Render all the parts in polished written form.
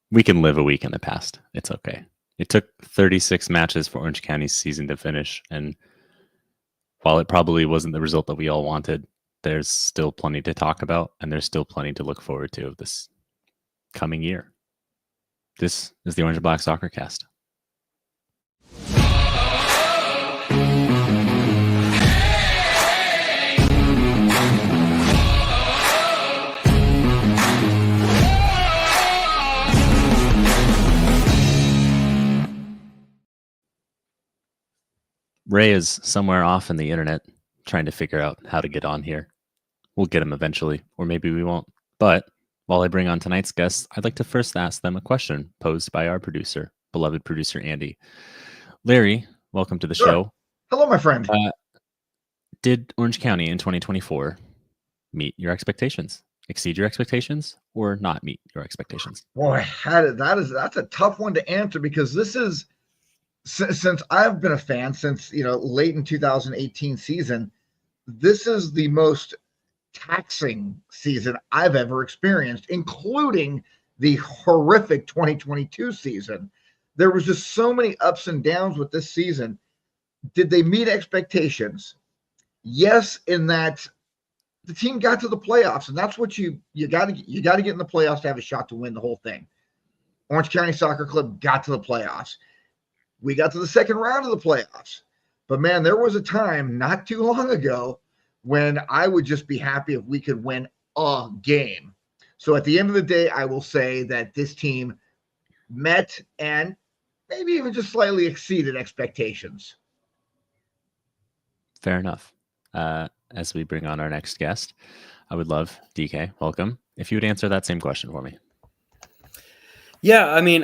We can live a week in the past. It's okay. It took 36 matches for Orange County's season to finish, and while it probably wasn't the result that we all wanted, there's still plenty to talk about, and there's still plenty to look forward to this coming year. This is the Orange and Black Soccer Cast. Ray is somewhere off in the internet trying to figure out how to get on here. We'll get him eventually, or maybe we won't. But while I bring on tonight's guests, I'd like to first ask them a question posed by our producer, beloved producer Andy. Larry, welcome to the show. Hello, my friend. Did Orange County in 2024 meet your expectations, exceed your expectations, or not meet your expectations? Boy, that's a tough one to answer, because this is, since I've been a fan since late in 2018 season, this is the most taxing season I've ever experienced, including the horrific 2022 season. There was just so many ups and downs with this season. Did they meet expectations? Yes, in that the team got to the playoffs, and that's what you got to get in the playoffs to have a shot to win the whole thing. Orange County Soccer Club got to the playoffs. We got to the second round of the playoffs. But man, there was a time not too long ago when I would just be happy if we could win a game. So at the end of the day, I will say that this team met and maybe even just slightly exceeded expectations. Fair enough. As we bring on our next guest, I would love, DK, welcome, if you would answer that same question for me. Yeah, I mean,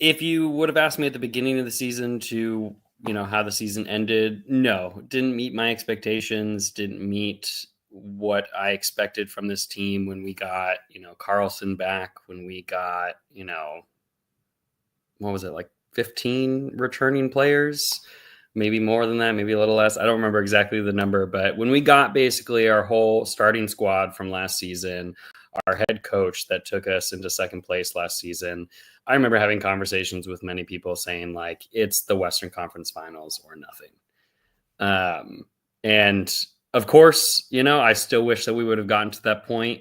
if you would have asked me at the beginning of the season to, how the season ended, no, didn't meet my expectations, didn't meet what I expected from this team when we got, Carlson back, when we got, what was it, like 15 returning players, maybe more than that, maybe a little less. I don't remember exactly the number, but when we got basically our whole starting squad from last season, our head coach that took us into second place last season, I remember having conversations with many people saying, like, it's the Western Conference Finals or nothing. And of course, I still wish that we would have gotten to that point,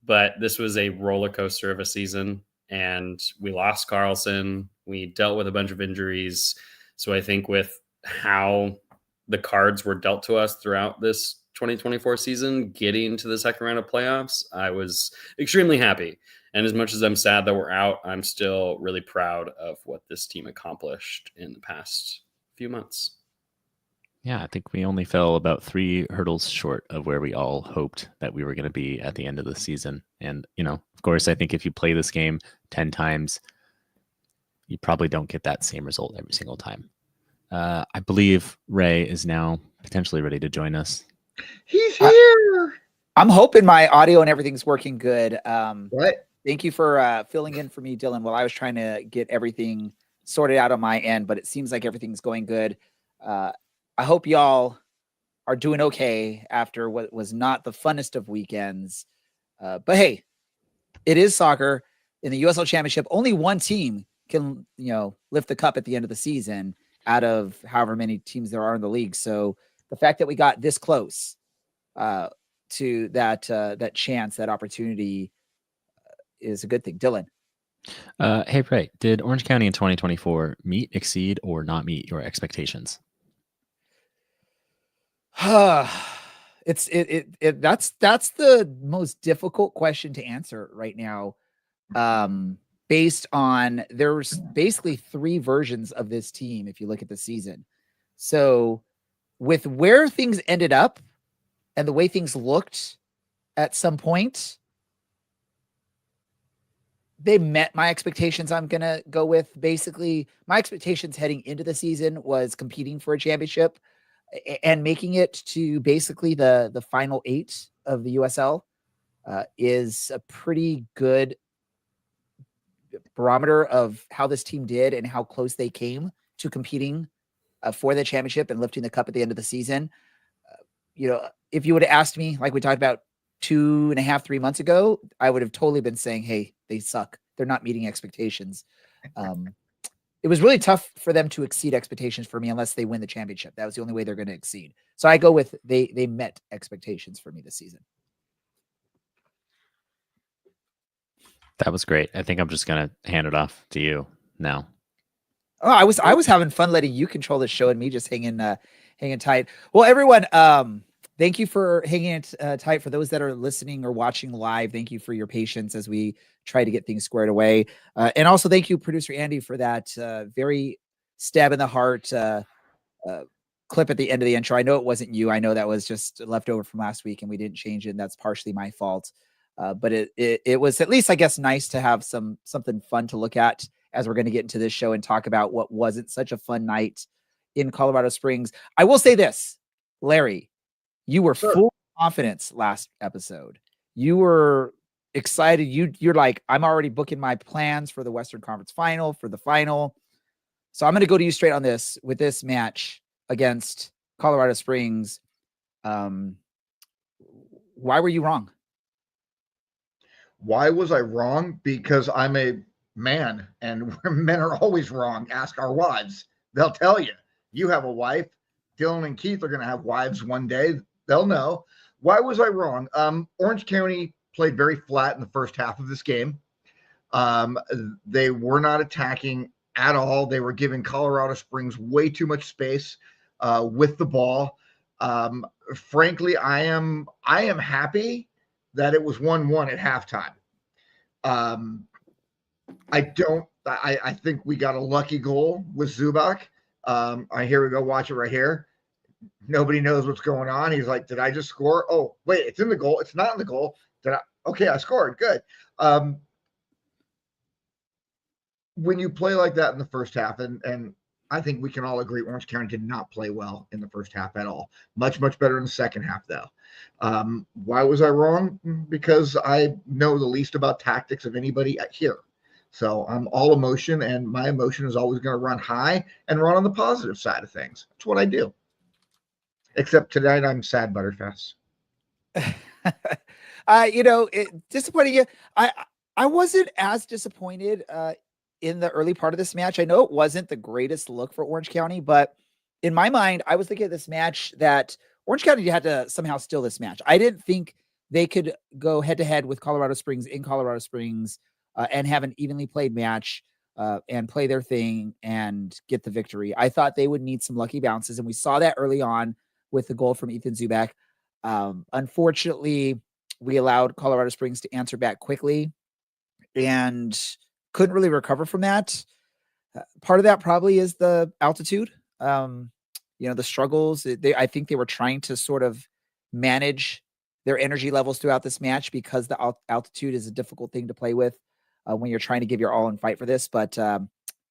but this was a roller coaster of a season, and we lost Carlson. We dealt with a bunch of injuries. So I think with how the cards were dealt to us throughout this 2024 season, getting to the second round of playoffs, I was extremely happy. And as much as I'm sad that we're out, I'm still really proud of what this team accomplished in the past few months. Yeah, I think we only fell about 3 hurdles short of where we all hoped that we were going to be at the end of the season. And, of course, I think if you play this game 10 times, you probably don't get that same result every single time. I believe Ray is now potentially ready to join us. He's here. I'm hoping my audio and everything's working good. What? Thank you for filling in for me, Dylan, while I was trying to get everything sorted out on my end, but it seems like everything's going good. I hope y'all are doing okay after what was not the funnest of weekends. But hey, it is soccer. In the USL Championship, only one team can, lift the cup at the end of the season out of however many teams there are in the league. So the fact that we got this close to that chance, that opportunity is a good thing. Dylan. Hey, Ray, did Orange County in 2024 meet, exceed, or not meet your expectations? That's the most difficult question to answer right now. Based on, there's basically 3 versions of this team if you look at the season. So with where things ended up and the way things looked at some point, they met my expectations. I'm going to go with, basically, my expectations heading into the season was competing for a championship and making it to basically the final 8 of the USL is a pretty good barometer of how this team did and how close they came to competing for the championship and lifting the cup at the end of the season. If you would have asked me, like we talked about 2.5, 3 months ago, I would have totally been saying, hey, they suck. they're not meeting expectations. It was really tough for them to exceed expectations for me unless they win the championship. That was the only way they're going to exceed. So I go with they met expectations for me this season. That was great. I think I'm just gonna hand it off to you now. Oh, I was having fun letting you control the show and me just hanging tight. Well, everyone, thank you for hanging tight. For those that are listening or watching live, thank you for your patience as we try to get things squared away. And also thank you, producer Andy, for that very stab in the heart clip at the end of the intro. I know it wasn't you. I know that was just left over from last week and we didn't change it. And that's partially my fault. But it was at least, I guess, nice to have something fun to look at as we're going to get into this show and talk about what wasn't such a fun night in Colorado Springs. I will say this, Larry, you were full of confidence last episode. You were excited. You're like, I'm already booking my plans for the Western Conference final, for the final. So I'm going to go to you straight on this with this match against Colorado Springs. Why were you wrong? Why was I wrong? Because I'm a man and men are always wrong. Ask our wives. They'll tell you. You have a wife. Dylan and Keith are going to have wives one day. They'll know. Why was I wrong? Orange County played very flat in the first half of this game. They were not attacking at all. They were giving Colorado Springs way too much space with the ball. Frankly, I am happy that it was 1-1 at halftime. I think we got a lucky goal with Zubak. Here we go. Watch it right here. Nobody knows what's going on. He's like, did I just score? Oh, wait, it's in the goal. It's not in the goal. Okay, I scored. Good. When you play like that in the first half, and I think we can all agree Orange County did not play well in the first half at all. Much, much better in the second half, though. Why was I wrong? Because I know the least about tactics of anybody here. So I'm all emotion, and my emotion is always going to run high and run on the positive side of things. That's what I do. Except tonight I'm sad, Butterfest. Disappointing you. I wasn't as disappointed in the early part of this match. I know it wasn't the greatest look for Orange County, but in my mind, I was looking at this match that Orange County had to somehow steal this match. I didn't think they could go head to head with Colorado Springs in Colorado Springs and have an evenly played match and play their thing and get the victory. I thought they would need some lucky bounces, and we saw that early on with the goal from Ethan Zubak. Unfortunately, we allowed Colorado Springs to answer back quickly and couldn't really recover from that. Part of that probably is the altitude. The struggles. I think they were trying to sort of manage their energy levels throughout this match because the altitude is a difficult thing to play with when you're trying to give your all and fight for this. But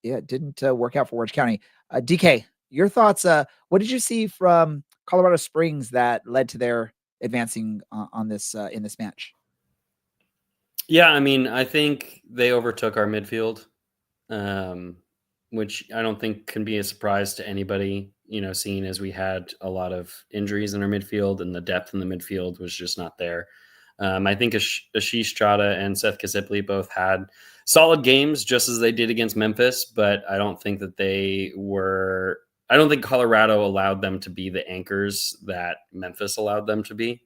it didn't work out for Orange County. DK, your thoughts? What did you see from Colorado Springs that led to their advancing on this in this match? Yeah, I mean, I think they overtook our midfield, which I don't think can be a surprise to anybody, seeing as we had a lot of injuries in our midfield and the depth in the midfield was just not there. I think Ashish Chada and Seth Kasipli both had solid games just as they did against Memphis, but I don't think Colorado allowed them to be the anchors that Memphis allowed them to be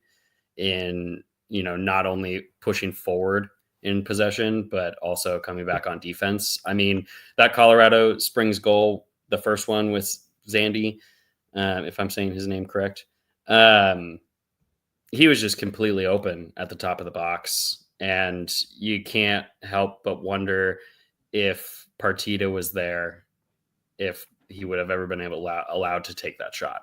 in, not only pushing forward in possession, but also coming back on defense. I mean, that Colorado Springs goal, the first one with Zandy, if I'm saying his name correct, he was just completely open at the top of the box. And you can't help but wonder if Partita was there, if he would have ever been allowed to take that shot.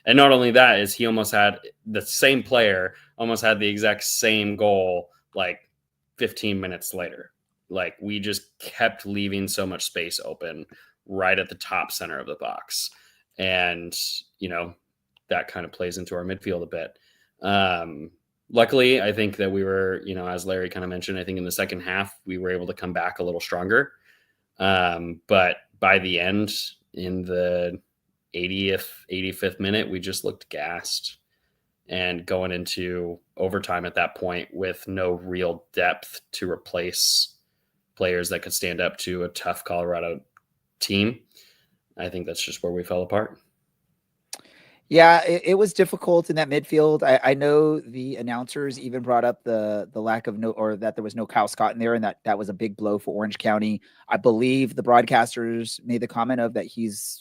And not only that, is he almost had the same player, almost had the exact same goal, like 15 minutes later. Like, we just kept leaving so much space open right at the top center of the box. And, that kind of plays into our midfield a bit. Luckily, I think that we were, as Larry kind of mentioned, I think in the second half, we were able to come back a little stronger. But by the end, in the 85th minute, we just looked gassed. And going into overtime at that point with no real depth to replace players that could stand up to a tough Colorado team. I think that's just where we fell apart. Yeah, it was difficult in that midfield. I know the announcers even brought up the lack of or that there was no Kyle Scott in there, and that was a big blow for Orange County. I believe the broadcasters made the comment of that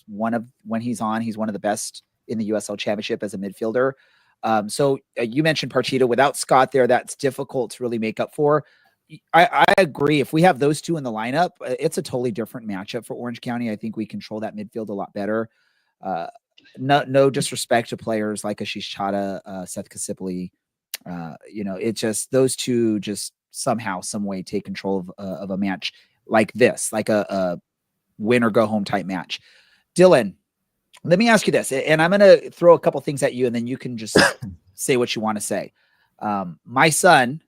when he's on, he's one of the best in the USL Championship as a midfielder. So you mentioned Partita. Without Scott there, that's difficult to really make up for. I agree. If we have those two in the lineup, it's a totally different matchup for Orange County. I think we control that midfield a lot better. No disrespect to players like Ashish Chadha, Seth Kasipli. It's just those two just somehow, some way take control of a match like this, like a win or go home type match. Dylan, let me ask you this, and I'm going to throw a couple things at you, and then you can just say what you want to say. My son,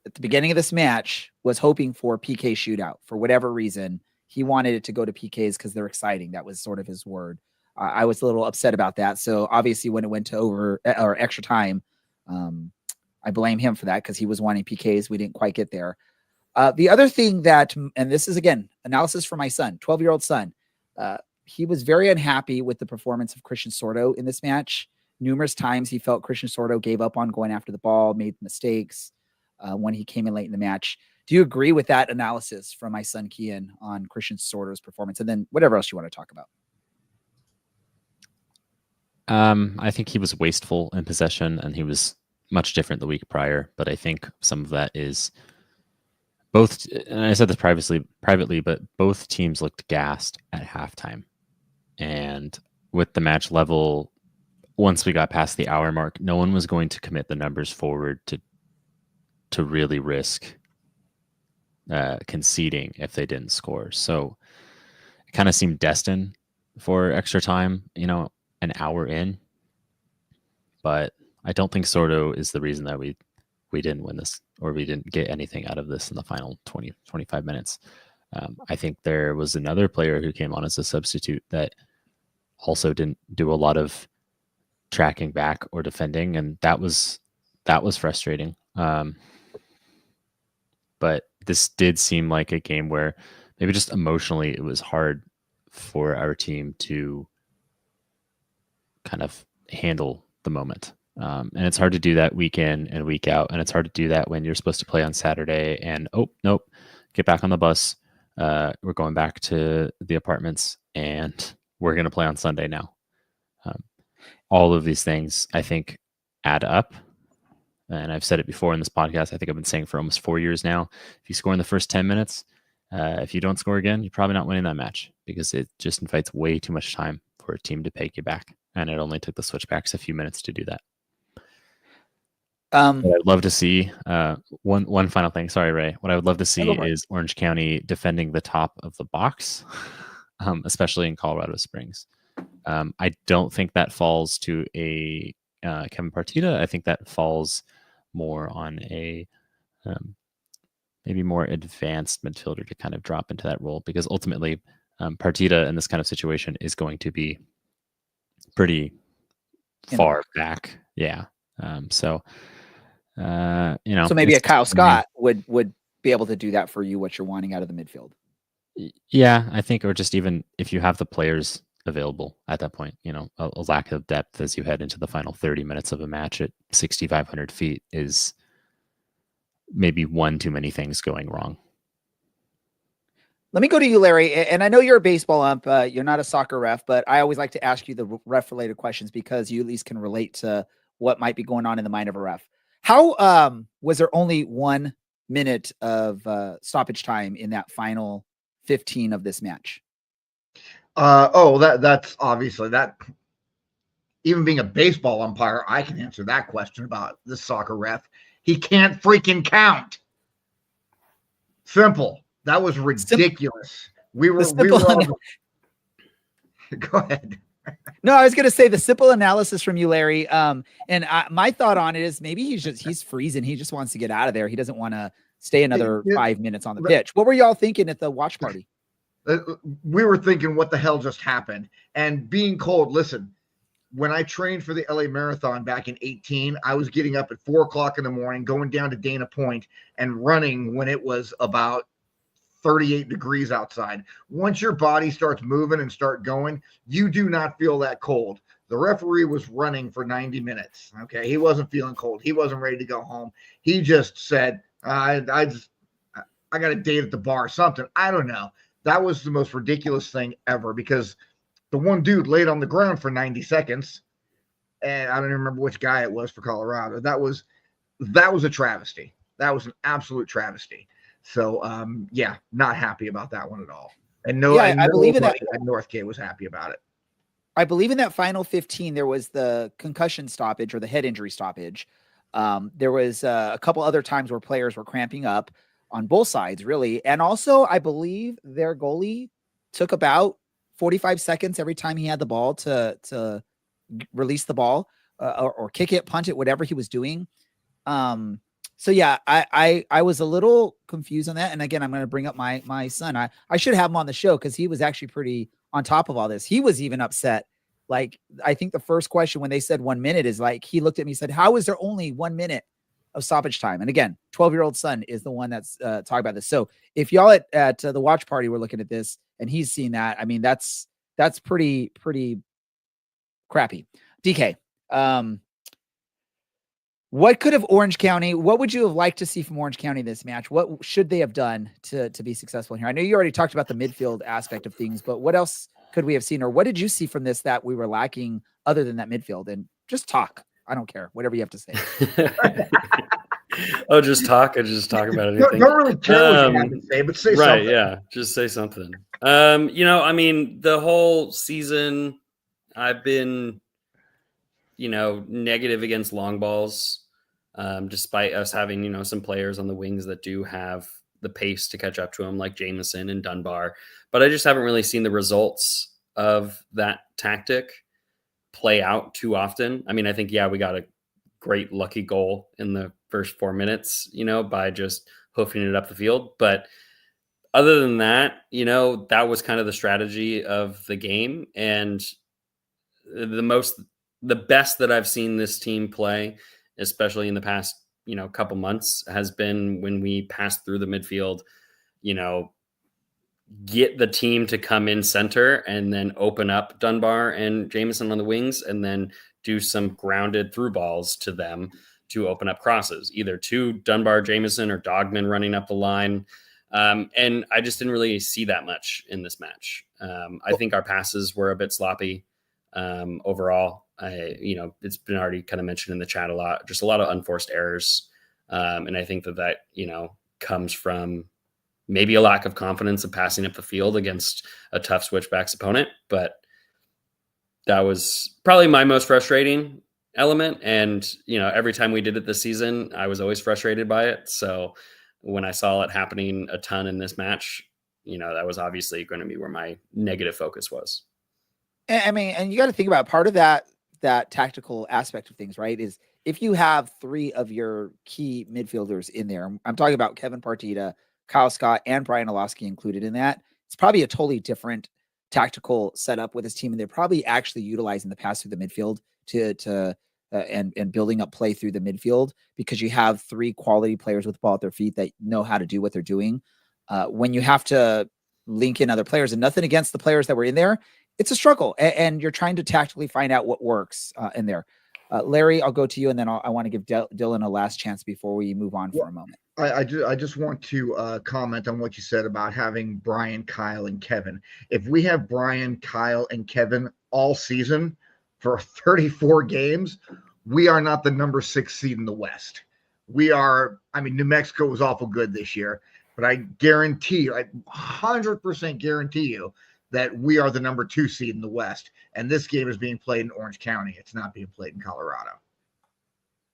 at the beginning of this match, was hoping for PK shootout for whatever reason. He wanted it to go to PKs because they're exciting. That was sort of his word. I was a little upset about that. So obviously when it went to over or extra time, I blame him for that because he was wanting PKs. We didn't quite get there. The other thing that, and this is again, analysis for my son, 12-year-old son. He was very unhappy with the performance of Christian Sordo in this match. Numerous times he felt Christian Sordo gave up on going after the ball, made mistakes when he came in late in the match. Do you agree with that analysis from my son Kian on Christian Sordo's performance? And then whatever else you want to talk about. I think he was wasteful in possession, and he was much different the week prior. But I think some of that is both, and I said this privately, but both teams looked gassed at halftime. And with the match level, once we got past the hour mark, no one was going to commit the numbers forward to really risk conceding if they didn't score. So it kind of seemed destined for extra time, an hour in. But I don't think Sordo is the reason that we didn't win this, or we didn't get anything out of this in the final 20, 25 minutes. I think there was another player who came on as a substitute that also didn't do a lot of tracking back or defending, and that was frustrating. But this did seem like a game where maybe just emotionally it was hard for our team to kind of handle the moment. And it's hard to do that week in and week out. And it's hard to do that when you're supposed to play on Saturday and, oh, nope, get back on the bus. We're going back to the apartments and we're going to play on Sunday now. All of these things, I think, add up. And I've said it before in this podcast. I think I've been saying for almost 4 years now, if you score in the first 10 minutes, if you don't score again, you're probably not winning that match, because it just invites way too much time for a team to pay you back. And it only took the Switchbacks a few minutes to do that. What I'd love to see, one final thing. Sorry, Ray. What I would love to see is Orange County defending the top of the box, especially in Colorado Springs. I don't think that falls to a Kevin Partita. I think that falls more on a maybe more advanced midfielder to kind of drop into that role, because ultimately Partita in this kind of situation is going to be pretty far back. Yeah. So maybe a Kyle Scott would be able to do that for you, what you're wanting out of the midfield. Yeah, I think, or just even if you have the players available at that point, a lack of depth as you head into the final 30 minutes of a match at 6,500 feet is maybe one too many things going wrong. Let me go to you, Larry. And I know you're a baseball ump. You're not a soccer ref, but I always like to ask you the ref-related questions because you at least can relate to what might be going on in the mind of a ref. How was there only 1 minute of stoppage time in that final 15 of this match? That's obviously that. Even being a baseball umpire, I can answer that question about the soccer ref. He can't freaking count. Simple. That was ridiculous. Go ahead. No, I was going to say the simple analysis from you, Larry. My thought on it is maybe he's freezing. He just wants to get out of there. He doesn't want to stay another 5 minutes on the pitch. What were y'all thinking at the watch party? We were thinking, what the hell just happened? And being cold, listen, when I trained for the LA Marathon back in 2018, I was getting up at 4:00 in the morning, going down to Dana Point and running when it was about 38 degrees outside. Once your body starts moving and start going, you do not feel that cold. The referee was running for 90 minutes. Okay. He wasn't feeling cold. He wasn't ready to go home. He just said, I got a date at the bar, something. I don't know. That was the most ridiculous thing ever because the one dude laid on the ground for 90 seconds. And I don't even remember which guy it was for Colorado. That was a travesty. That was an absolute travesty. So, yeah, not happy about that one at all. And I believe in that. Northgate was happy about it. I believe in that final 15, there was the concussion stoppage or the head injury stoppage. There was a couple other times where players were cramping up on both sides, really. And also, I believe their goalie took about 45 seconds every time he had the ball to release the ball or kick it, punt it, whatever he was doing. So yeah, I was a little confused on that. And again, I'm going to bring up my son. I should have him on the show because he was actually pretty on top of all this. He was even upset. Like, I think the first question when they said 1 minute is like, he looked at me and said, how is there only 1 minute of stoppage time? And again, 12-year-old son is the one that's talking about this. So if y'all at the watch party were looking at this and he's seen that, I mean, that's pretty crappy. DK, what would you have liked to see from Orange County this match? What should they have done to be successful here? I know you already talked about the midfield aspect of things, but what else could we have seen, or what did you see from this that we were lacking other than that midfield? And just talk. I don't care. Whatever you have to say. Oh, just talk. I just talk about anything. Don't really care what you have to say, but say right, something. Yeah, just say something. I mean, the whole season, I've been, negative against long balls, despite us having, some players on the wings that do have the pace to catch up to them, like Jamison and Dunbar. But I just haven't really seen the results of that tactic play out too often. I mean, I think, we got a great lucky goal in the first 4 minutes, by just hoofing it up the field. But other than that, that was kind of the strategy of the game. And the best that I've seen this team play, especially in the past, couple months, has been when we pass through the midfield, get the team to come in center and then open up Dunbar and Jamison on the wings, and then do some grounded through balls to them to open up crosses, either to Dunbar, Jamison, or Dogman running up the line. And I just didn't really see that much in this match. I think our passes were a bit sloppy overall. It's been already kind of mentioned in the chat a lot, just a lot of unforced errors. And I think that, comes from maybe a lack of confidence of passing up the field against a tough switchbacks opponent. But that was probably my most frustrating element. And, every time we did it this season, I was always frustrated by it. So when I saw it happening a ton in this match, that was obviously going to be where my negative focus was. I mean, and you got to think about part of that tactical aspect of things, right? Is if you have three of your key midfielders in there, I'm talking about Kevin Partita, Kyle Scott, and Brian Olowski included in that, it's probably a totally different tactical setup with his team. And they're probably actually utilizing the pass through the midfield and building up play through the midfield, because you have three quality players with the ball at their feet that know how to do what they're doing. When you have to link in other players, and nothing against the players that were in there, it's a struggle, and you're trying to tactically find out what works in there. Larry, I'll go to you, and then I want to give Dylan a last chance before we move on for a moment. I just want to comment on what you said about having Brian, Kyle, and Kevin. If we have Brian, Kyle, and Kevin all season for 34 games, we are not the number 6 seed in the West. We are, New Mexico was awful good this year, but I guarantee you, I 100% guarantee you that we are the number 2 seed in the West. And this game is being played in Orange County. It's not being played in Colorado.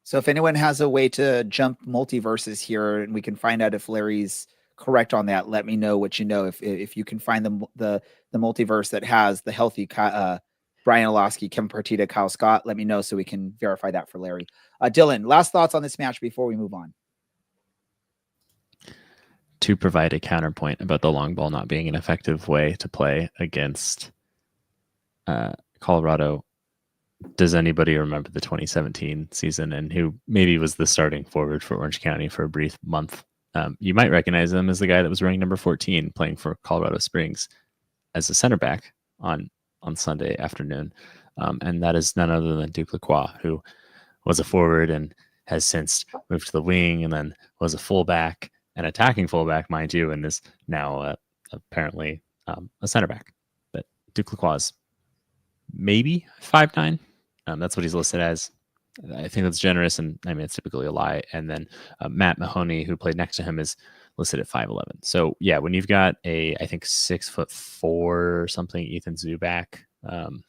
So if anyone has a way to jump multiverses here and we can find out if Larry's correct on that, let me know what you know. If you can find the multiverse that has the healthy Brian Olowski, Kevin Partita, Kyle Scott, let me know so we can verify that for Larry. Dylan, last thoughts on this match before we move on. To provide a counterpoint about the long ball not being an effective way to play against Colorado, does anybody remember the 2017 season and who maybe was the starting forward for Orange County for a brief month You might recognize him as the guy that was wearing number 14 playing for Colorado Springs as a center back on Sunday afternoon. And that is none other than Duke Lacroix, who was a forward and has since moved to the wing, and then was a fullback, an attacking fullback, mind you, and is now apparently a center back. But Duke Lacroix is maybe 5'9". That's what he's listed as. I think that's generous, and I mean, it's typically a lie. And then Matt Mahoney, who played next to him, is listed at 5'11". So yeah, when you've got I think 6'4" or something, Ethan Zubak, 6'1",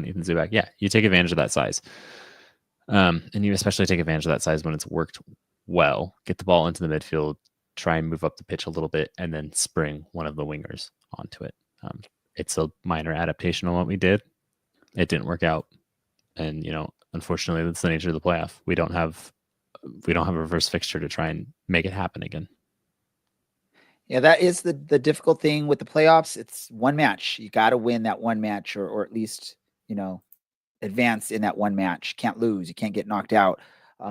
Ethan Zubak. Yeah, you take advantage of that size. And you especially take advantage of that size when it's worked well. Get the ball into the midfield, try and move up the pitch a little bit, and then spring one of the wingers onto it. It's a minor adaptation on what we did. It didn't work out. And, unfortunately, that's the nature of the playoff. We don't have a reverse fixture to try and make it happen again. Yeah, that is the difficult thing with the playoffs. It's one match. You got to win that one match, or at least, advance in that one match. Can't lose. You can't get knocked out.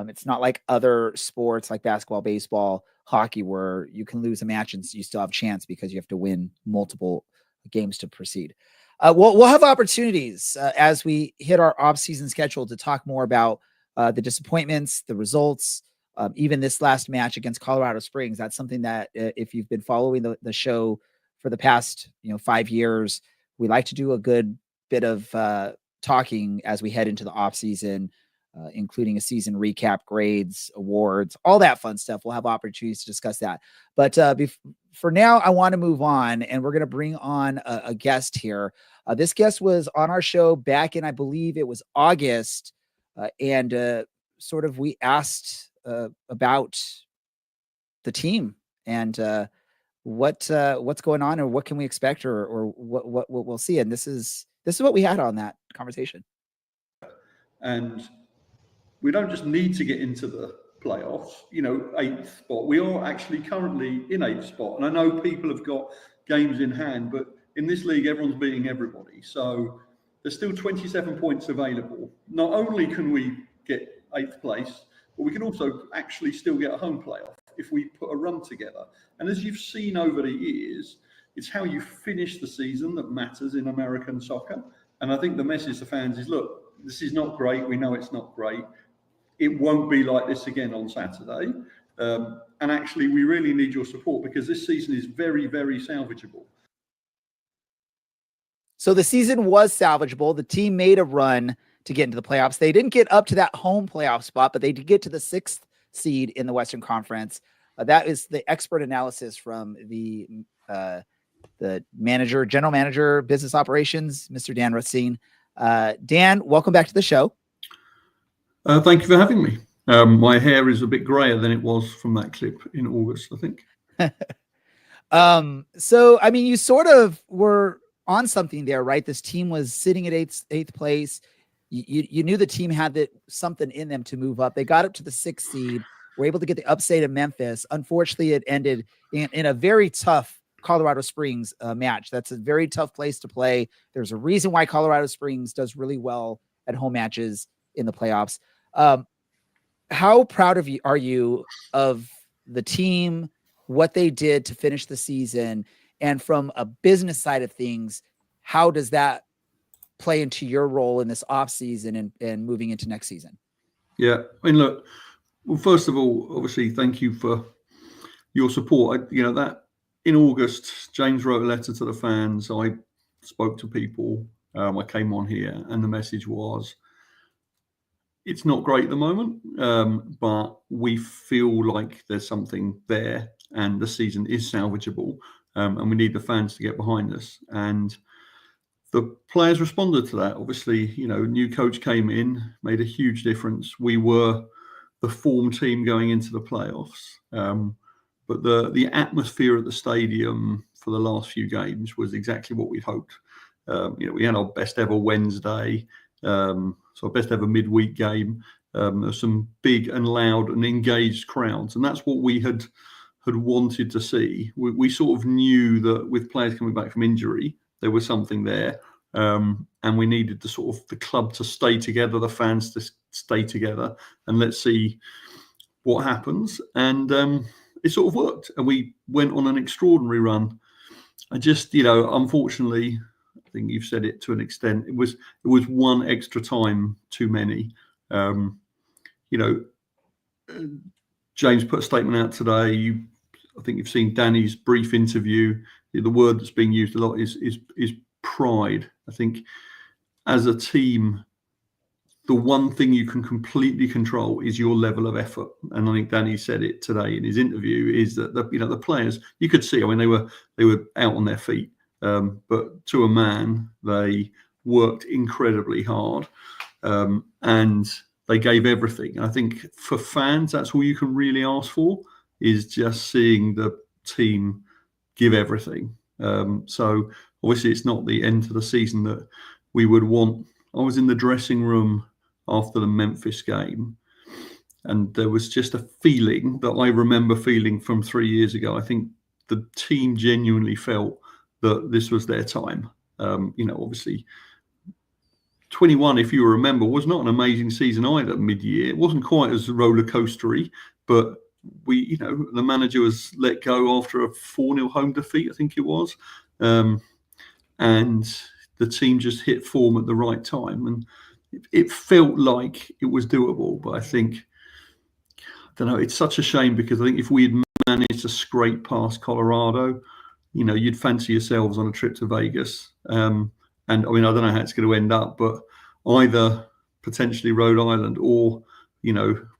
It's not like other sports like basketball, baseball, hockey, where you can lose a match and you still have a chance because you have to win multiple games to proceed. We'll have opportunities as we hit our off-season schedule to talk more about the disappointments, the results, even this last match against Colorado Springs. That's something that if you've been following the show for the past 5 years, we like to do a good bit of talking as we head into the off-season, including a season recap, grades, awards, all that fun stuff. We'll have opportunities to discuss that. But for now, I want to move on, and we're going to bring on a guest here. This guest was on our show back in, I believe it was August, and sort of we asked about the team and what's going on, or what can we expect, or what we'll see. And this is what we had on that conversation. And we don't just need to get into the playoffs, 8th spot. We are actually currently in 8th spot. And I know people have got games in hand, but in this league, everyone's beating everybody. So there's still 27 points available. Not only can we get 8th place, but we can also actually still get a home playoff if we put a run together. And as you've seen over the years, it's how you finish the season that matters in American soccer. And I think the message to fans is, look, this is not great. We know it's not great. It won't be like this again on Saturday. And actually, we really need your support because this season is very, very salvageable. So the season was salvageable. The team made a run to get into the playoffs. They didn't get up to that home playoff spot, but they did get to the 6th seed in the Western Conference. That is the expert analysis from the general manager, business operations, Mr. Dan Rutstein. Dan, welcome back to the show. Thank you for having me. My hair is a bit grayer than it was from that clip in August, I think. So, I mean, you sort of were on something there, right? This team was sitting at eighth place. You knew the team had something in them to move up. They got up to the 6th seed, were able to get the upset of Memphis. Unfortunately, it ended in a very tough Colorado Springs match. That's a very tough place to play. There's a reason why Colorado Springs does really well at home matches in the playoffs. How proud are you of the team, what they did to finish the season? And from a business side of things, how does that play into your role in this off season and moving into next season? Yeah. I mean, look, well, first of all, obviously, thank you for your support. That in August, James wrote a letter to the fans. I spoke to people. I came on here, and the message was, it's not great at the moment, but we feel like there's something there and the season is salvageable, and we need the fans to get behind us. And the players responded to that. Obviously, new coach came in, made a huge difference. We were the form team going into the playoffs. But the atmosphere at the stadium for the last few games was exactly what we'd hoped. We had our best ever Wednesday. So our best ever midweek game. There's some big and loud and engaged crowds, and that's what we had wanted to see. We sort of knew that with players coming back from injury, there was something there. and we needed the club to stay together, the fans to stay together, and let's see what happens. And it sort of worked, and we went on an extraordinary run. I just, unfortunately, I think you've said it to an extent. It was one extra time too many. James put a statement out today. I think you've seen Danny's brief interview. The word that's being used a lot is pride. I think as a team, the one thing you can completely control is your level of effort. And I think Danny said it today in his interview, is that the players, you could see, I mean, they were out on their feet, but to a man, they worked incredibly hard, and they gave everything. And I think for fans, that's all you can really ask for, is just seeing the team give everything. So obviously it's not the end to the season that we would want. I was in the dressing room after the Memphis game, and there was just a feeling that I remember feeling from 3 years ago. I think the team genuinely felt that this was their time. Obviously 21, if you remember, was not an amazing season either mid-year. It wasn't quite as roller coastery, but the manager was let go after a 4-0 home defeat, I think it was. And the team just hit form at the right time. And it felt like it was doable. But I don't know, it's such a shame, because I think if we had managed to scrape past Colorado, you'd fancy yourselves on a trip to Vegas. And I mean, I don't know how it's going to end up, but either potentially Rhode Island or,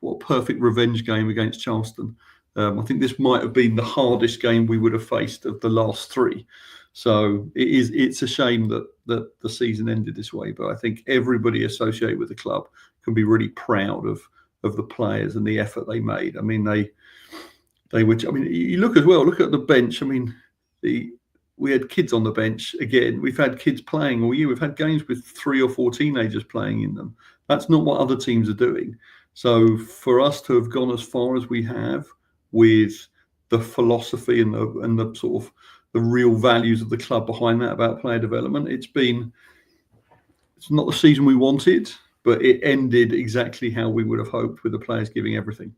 what a perfect revenge game against Charleston. I think this might have been the hardest game we would have faced of the last three. So it's a shame that the season ended this way, but I think everybody associated with the club can be really proud of the players and the effort they made. I mean, they were, I mean, you look at the bench. I mean, we had kids on the bench again. We've had kids playing all year. We've had games with 3 or 4 teenagers playing in them. That's not what other teams are doing. So for us to have gone as far as we have with the philosophy and the sort of the real values of the club behind that about player development, it's not the season we wanted, but it ended exactly how we would have hoped, with the players giving everything.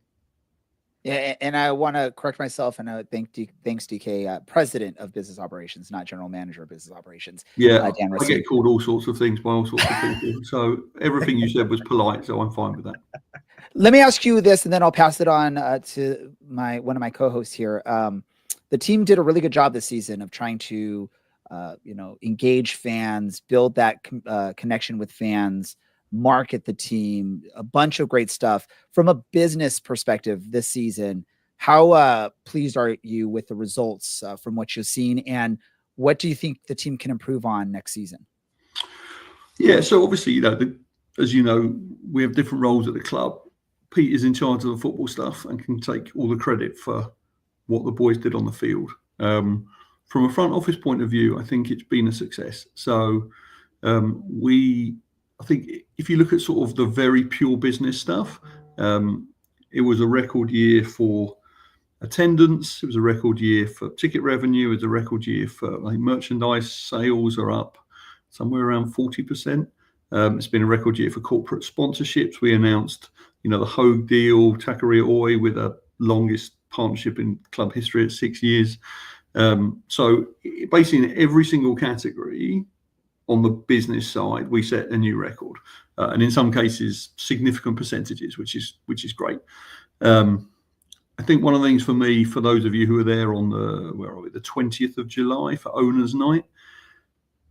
Yeah, and I want to correct myself, and I would thanks DK, president of business operations, not general manager of business operations. Yeah, Dan I get called all sorts of things by all sorts of people. So everything you said was polite, so I'm fine with that. Let me ask you this, and then I'll pass it on to one of my co-hosts here. The team did a really good job this season of trying to, engage fans, build that connection with fans, market the team, a bunch of great stuff. From a business perspective this season, how pleased are you with the results from what you've seen, and what do you think the team can improve on next season? Yeah, so obviously, as you know, we have different roles at the club. Pete is in charge of the football stuff and can take all the credit for what the boys did on the field. From a front office point of view, I think it's been a success. So I think if you look at sort of the very pure business stuff, it was a record year for attendance. It was a record year for ticket revenue. It was a record year for merchandise sales are up somewhere around 40%. It's been a record year for corporate sponsorships. We announced, the Hogue deal, Taqueria Oi, with the longest partnership in club history at 6 years. So basically in every single category on the business side, we set a new record, and in some cases significant percentages, which is great. I think one of the things for me, for those of you who were there on the 20th of July for Owners' Night,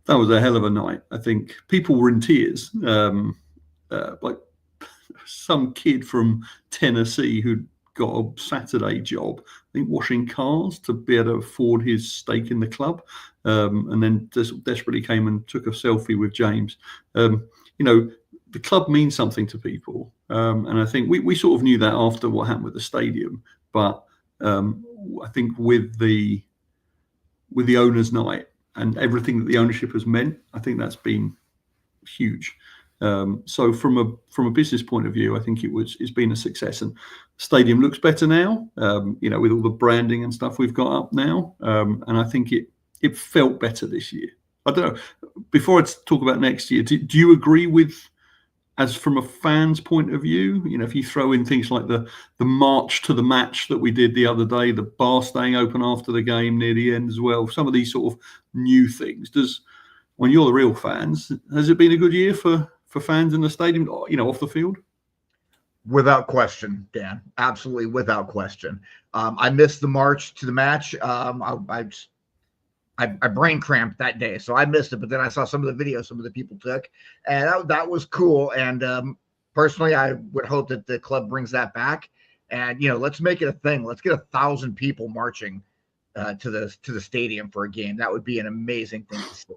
that was a hell of a night. I think people were in tears. Like some kid from Tennessee who'd got a Saturday job, I think washing cars, to be able to afford his stake in the club, and then just desperately came and took a selfie with James. The club means something to people, and I think we sort of knew that after what happened with the stadium. But I think with the Owners' Night and everything that the ownership has meant, I think that's been huge. So from a business point of view, I think it's been a success, and the stadium looks better now, with all the branding and stuff we've got up now. And I think it felt better this year. I don't know. Before I talk about next year, do you agree with, as from a fan's point of view, if you throw in things like the march to the match that we did the other day, the bar staying open after the game near the end as well, some of these sort of new things, when you're the real fans, has it been a good year for fans in the stadium, off the field? Without question, Dan. Absolutely, without question. I missed the march to the match. I brain cramped that day, so I missed it. But then I saw some of the videos some of the people took, and that was cool. And personally, I would hope that the club brings that back. And let's make it a thing. Let's get 1,000 people marching to the stadium for a game. That would be an amazing thing to see.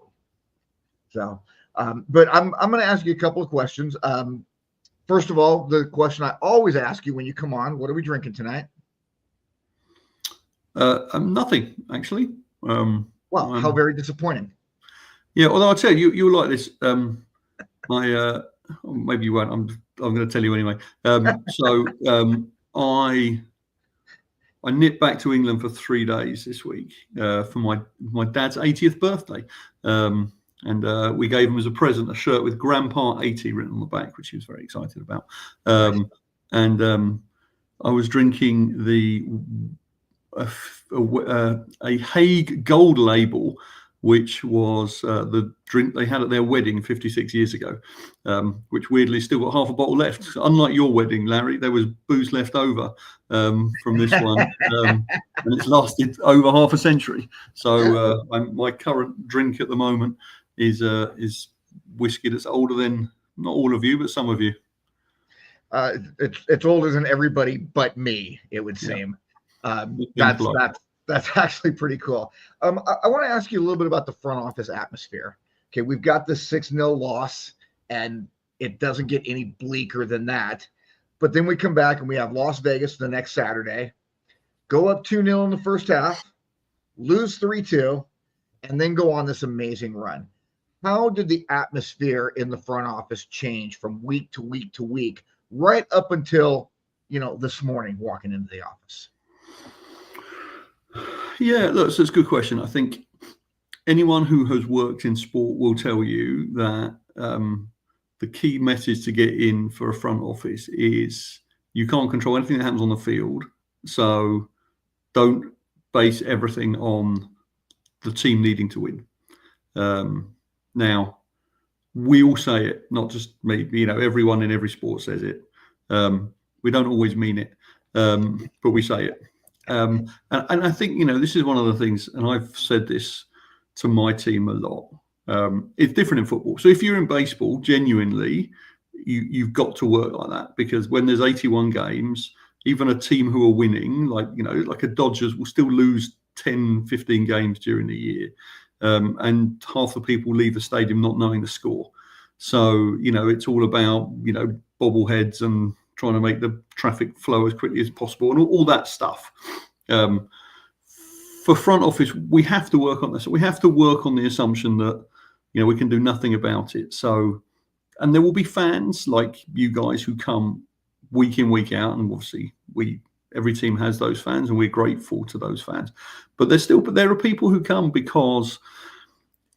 So, but I'm going to ask you a couple of questions. First of all, the question I always ask you when you come on: what are we drinking tonight? Nothing, actually. Wow, how very disappointing. Yeah, although I'll tell you, you'll like this. Maybe you won't. I'm going to tell you anyway. I nipped back to England for 3 days this week for my dad's 80th birthday, and we gave him as a present a shirt with Grandpa 80 written on the back, which he was very excited about. And I was drinking a Hague Gold label, which was the drink they had at their wedding 56 years ago, which weirdly still got half a bottle left. Unlike your wedding, Larry, there was booze left over from this one, and it's lasted over half a century. So my current drink at the moment is whiskey that's older than, not all of you, but some of you. It's older than everybody but me, it would seem. That's actually pretty cool. I want to ask you a little bit about the front office atmosphere. Okay, we've got this 6-0 loss, and it doesn't get any bleaker than that. But then we come back and we have Las Vegas the next Saturday, go up 2-0 in the first half, lose 3-2, and then go on this amazing run. How did the atmosphere in the front office change from week to week to week, right up until this morning walking into the office? Yeah, look, so it's a good question. I think anyone who has worked in sport will tell you that the key message to get in for a front office is you can't control anything that happens on the field. So don't base everything on the team needing to win. Now, we all say it, not just me, everyone in every sport says it. We don't always mean it, but we say it. And I think, this is one of the things, and I've said this to my team a lot. It's different in football. So if you're in baseball, genuinely, you've got to work like that, because when there's 81 games, even a team who are winning, like a Dodgers, will still lose 10, 15 games during the year. And half the people leave the stadium not knowing the score. So, it's all about, bobbleheads and trying to make the traffic flow as quickly as possible and all that stuff. For front office, we have to work on this. We have to work on the assumption that, we can do nothing about it. So, and there will be fans like you guys who come week in, week out, and obviously every team has those fans, and we're grateful to those fans. But there are people who come because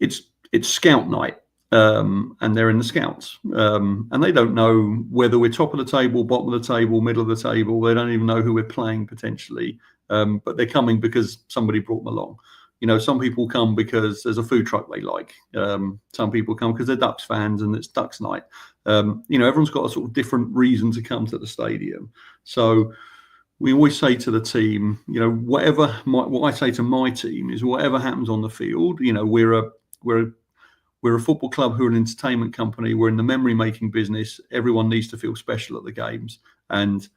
it's scout night. And they're in the scouts, and they don't know whether we're top of the table, bottom of the table, middle of the table. They don't even know who we're playing potentially, but they're coming because somebody brought them along. Some people come because there's a food truck they like. Some people come because they're Ducks fans and it's Ducks night. Everyone's got a sort of different reason to come to the stadium. So we always say to the team, what I say to my team is whatever happens on the field, we're a football club who are an entertainment company. We're in the memory making business. Everyone needs to feel special at the games. And,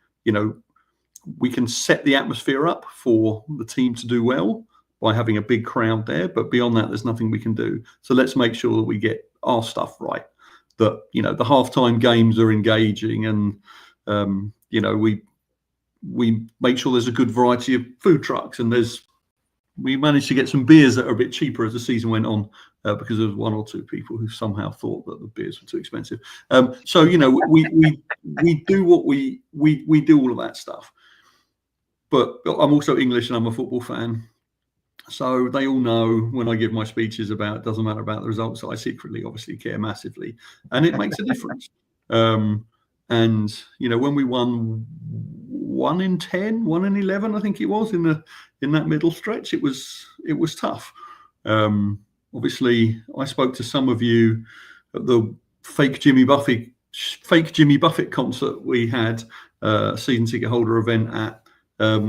we can set the atmosphere up for the team to do well by having a big crowd there. But beyond that, there's nothing we can do. So let's make sure that we get our stuff right, that, the halftime games are engaging, and, we make sure there's a good variety of food trucks, and we managed to get some beers that are a bit cheaper as the season went on, because there was one or two people who somehow thought that the beers were too expensive. So we do we do all of that stuff. But I'm also English and I'm a football fan. So they all know when I give my speeches about, it doesn't matter about the results, I secretly obviously care massively, and it makes a difference. And when we won 1 in 10, 1 in 11, I think it was in that middle stretch, it was tough. Obviously, I spoke to some of you at the fake Jimmy Buffett concert we had, season ticket holder event at,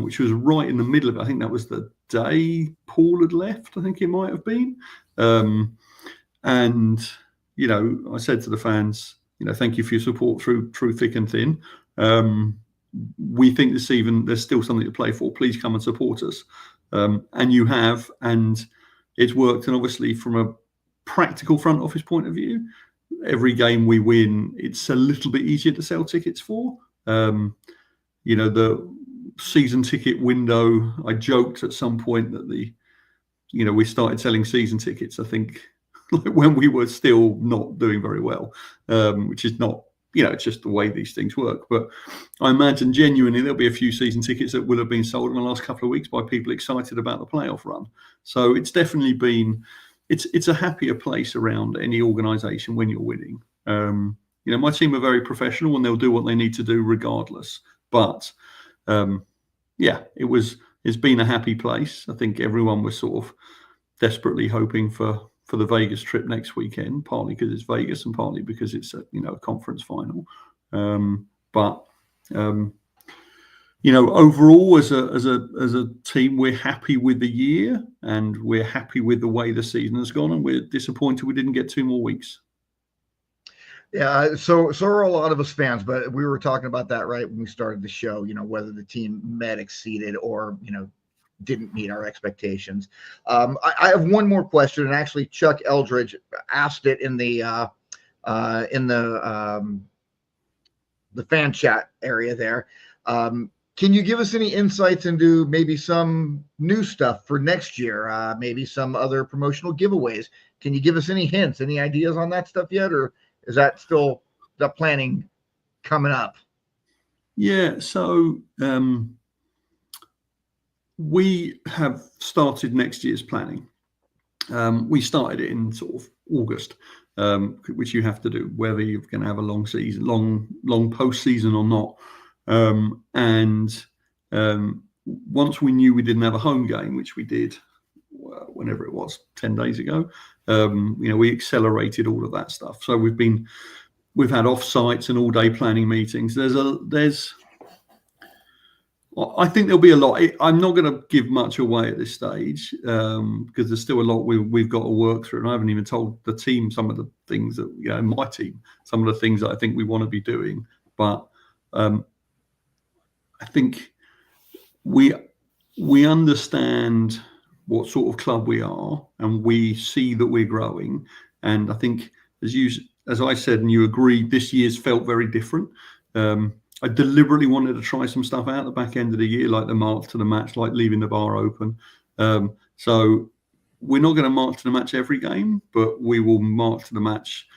which was right in the middle of it. I think that was the day Paul had left. I think it might have been. And I said to the fans, thank you for your support through thick and thin. We think this season there's still something to play for. Please come and support us. And you have, and it's worked. And obviously, from a practical front office point of view, every game we win, it's a little bit easier to sell tickets for. The season ticket window, I joked at some point that we started selling season tickets, I think, when we were still not doing very well, which is not, it's just the way these things work. But I imagine genuinely there'll be a few season tickets that will have been sold in the last couple of weeks by people excited about the playoff run. So it's definitely been, it's a happier place around any organisation when you're winning. My team are very professional and they'll do what they need to do regardless. But it's been a happy place. I think everyone was sort of desperately hoping for the Vegas trip next weekend, partly because it's Vegas and partly because it's a conference final. Overall as a team, we're happy with the year and we're happy with the way the season has gone, and we're disappointed we didn't get 2 more weeks. Yeah, so are a lot of us fans, but we were talking about that right when we started the show, whether the team met, exceeded, or, didn't meet our expectations. I have one more question, and actually Chuck Eldridge asked it in the fan chat area there. Can you give us any insights into maybe some new stuff for next year? Maybe some other promotional giveaways? Can you give us any hints, any ideas on that stuff yet, or is that still the planning coming up? Yeah, so we have started next year's planning. We started it in sort of August, which you have to do, whether you're going to have a long season, long post-season or not. Once we knew we didn't have a home game, which we did whenever it was 10 days ago, we accelerated all of that stuff. So we've had off-sites and all-day planning meetings. I think there'll be a lot. I'm not going to give much away at this stage because there's still a lot we've got to work through. And I haven't even told the team some of the things that, my team, some of the things that I think we want to be doing. But I think we understand what sort of club we are, and we see that we're growing. And I think, as I said, and you agreed, this year's felt very different. I deliberately wanted to try some stuff out at the back end of the year, like the march to the match, like leaving the bar open. So we're not going to march to the match every game, but we will march to the match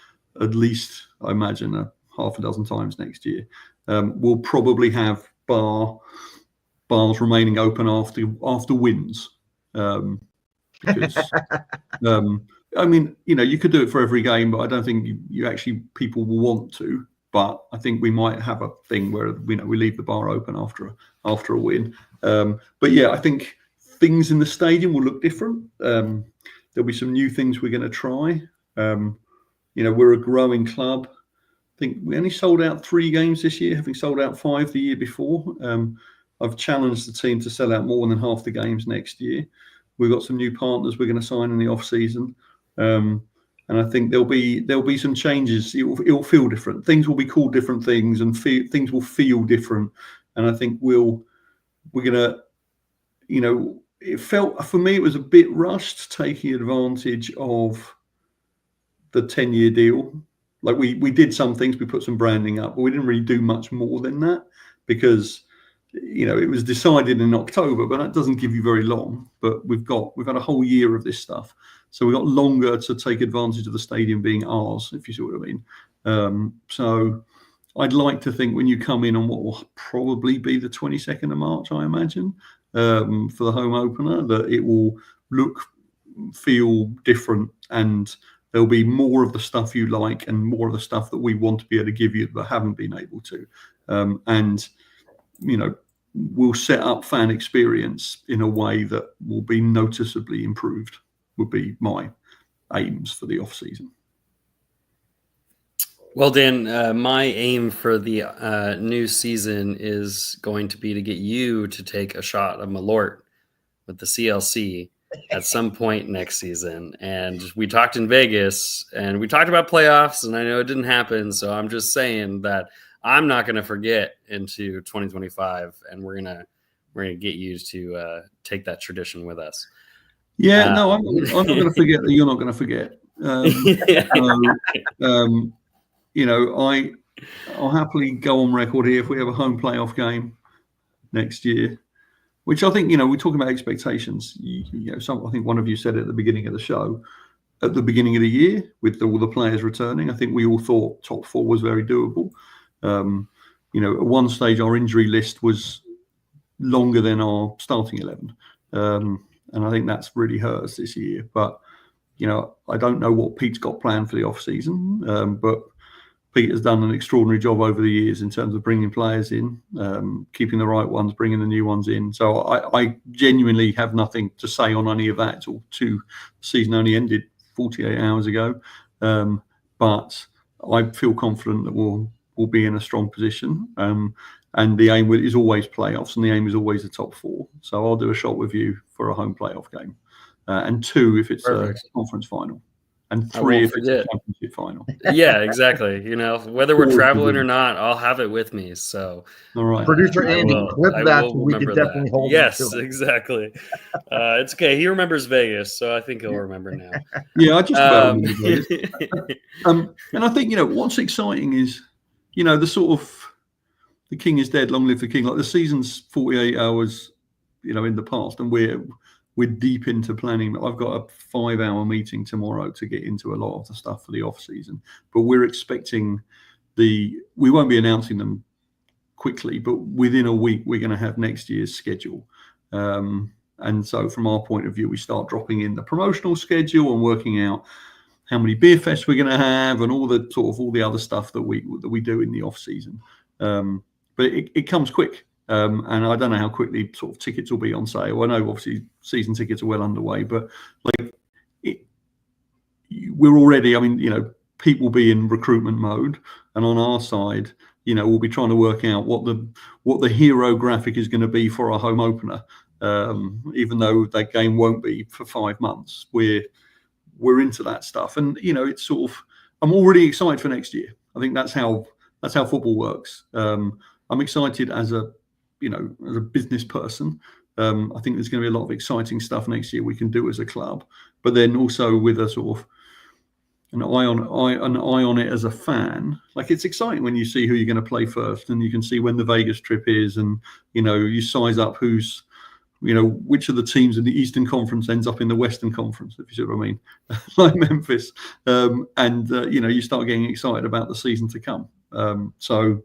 at least, I imagine, a half a dozen times next year. We'll probably have bars remaining open after wins. Because, you could do it for every game, but I don't think you actually people will want to. But I think we might have a thing where we leave the bar open after a win. But yeah, I think things in the stadium will look different. There'll be some new things we're going to try. We're a growing club. I think we only sold out 3 games this year, having sold out 5 the year before. I've challenged the team to sell out more than half the games next year. We've got some new partners we're going to sign in the off season. And I think there'll be some changes. It'll feel different. Things will be called different things, and things will feel different. And I think we're gonna, it felt for me it was a bit rushed, taking advantage of the 10-year deal. Like we did some things, we put some branding up, but we didn't really do much more than that because it was decided in October, but that doesn't give you very long. But we've had a whole year of this stuff. So we got longer to take advantage of the stadium being ours, if you see what I mean. So I'd like to think when you come in on what will probably be the 22nd of March, I imagine, for the home opener, that look, feel different, and there'll be more of the stuff you like and more of the stuff that we want to be able to give you but haven't been able to. And, we'll set up fan experience in a way that will be noticeably improved, would be my aims for the off season. Well, Dan, my aim for the new season is going to be to get you to take a shot of Malort with the CLC at some point next season. And we talked in Vegas and we talked about playoffs, and I know it didn't happen. So I'm just saying that I'm not going to forget into 2025, and we're gonna get you to take that tradition with us. Yeah, no, I'm not going to forget that you're not going to forget. I'll happily go on record here if we have a home playoff game next year, which I think, we're talking about expectations. I think one of you said at the beginning of the show, at the beginning of the year, with all the players returning, I think we all thought top 4 was very doable. At one stage, our injury list was longer than our starting 11. And I think that's really hurt us this year. But, I don't know what Pete's got planned for the off season, but Pete has done an extraordinary job over the years in terms of bringing players in, keeping the right ones, bringing the new ones in. So I genuinely have nothing to say on any of that. It's all the season only ended 48 hours ago. But I feel confident that we'll be in a strong position. And the aim is always playoffs, and the aim is always the top 4. So I'll do a shot with you for a home playoff game. And 2 if it's Perfect. A conference final. And 3 if it's a championship final. Yeah, exactly. Whether we're traveling or not, I'll have it with me. So, all right. Producer Andy, clip that so we can definitely hold it. Yes, exactly. It's okay. He remembers Vegas, so I think he'll remember now. Yeah, I just about remember Vegas. And I think, what's exciting is, the sort of the king is dead, long live the king. Like the season's 48 hours, in the past, and we're deep into planning. I've got a 5-hour meeting tomorrow to get into a lot of the stuff for the off season, but we're expecting we won't be announcing them quickly, but within a week we're going to have next year's schedule. And so from our point of view, we start dropping in the promotional schedule and working out how many beer fests we're going to have and all the other stuff that we do in the off season. But it comes quick. And I don't know how quickly sort of tickets will be on sale. I know obviously season tickets are well underway, but we're already, Pete will be in recruitment mode, and on our side, we'll be trying to work out what the hero graphic is going to be for our home opener. Even though that game won't be for 5 months, we're into that stuff, and it's sort of, I'm already excited for next year. I think that's how football works. I'm excited as a business person. I think there's going to be a lot of exciting stuff next year we can do as a club, but then also with a sort of an eye on it as a fan. Like, it's exciting when you see who you're going to play first, and you can see when the Vegas trip is, and you size up who's which of the teams in the Eastern Conference ends up in the Western Conference, if you see what I mean, like Memphis, and you start getting excited about the season to come. So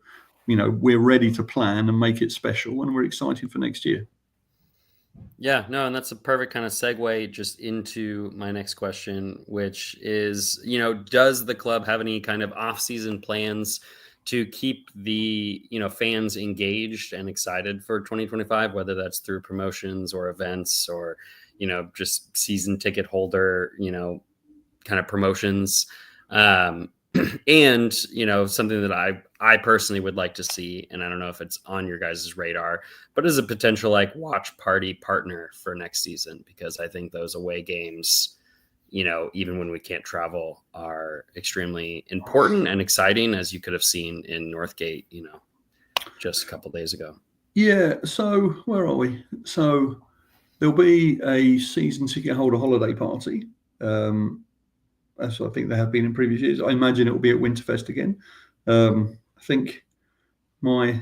we're ready to plan and make it special, and we're excited for next year. Yeah, no, and that's a perfect kind of segue just into my next question, which is, does the club have any kind of off-season plans to keep the, fans engaged and excited for 2025, whether that's through promotions or events or, just season ticket holder, kind of promotions. And, something that I personally would like to see, and I don't know if it's on your guys' radar, but as a potential watch party partner for next season, because I think those away games, even when we can't travel, are extremely important and exciting, as you could have seen in Northgate, just a couple of days ago. Yeah. So where are we? So there'll be a season ticket holder holiday party. As I think there have been in previous years. I imagine it will be at Winterfest again. I think my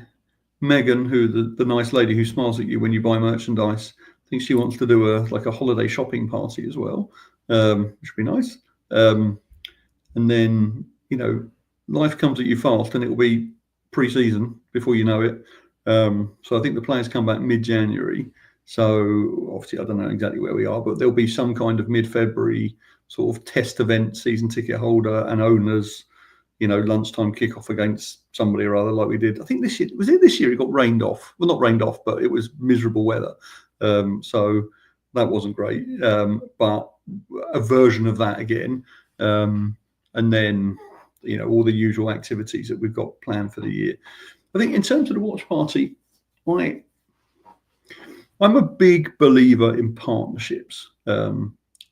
Megan, who the nice lady who smiles at you when you buy merchandise, I think she wants to do a holiday shopping party as well, which would be nice. And then, life comes at you fast, and it will be pre-season before you know it. So I think the players come back mid-January. So obviously, I don't know exactly where we are, but there'll be some kind of mid-February sort of test event, season ticket holder and owners, lunchtime kickoff against somebody or other, like we did. I think this year, was it this year? It got rained off. Well, not rained off, but it was miserable weather. So that wasn't great. But a version of that again. And then, all the usual activities that we've got planned for the year. I think in terms of the watch party, I'm a big believer in partnerships.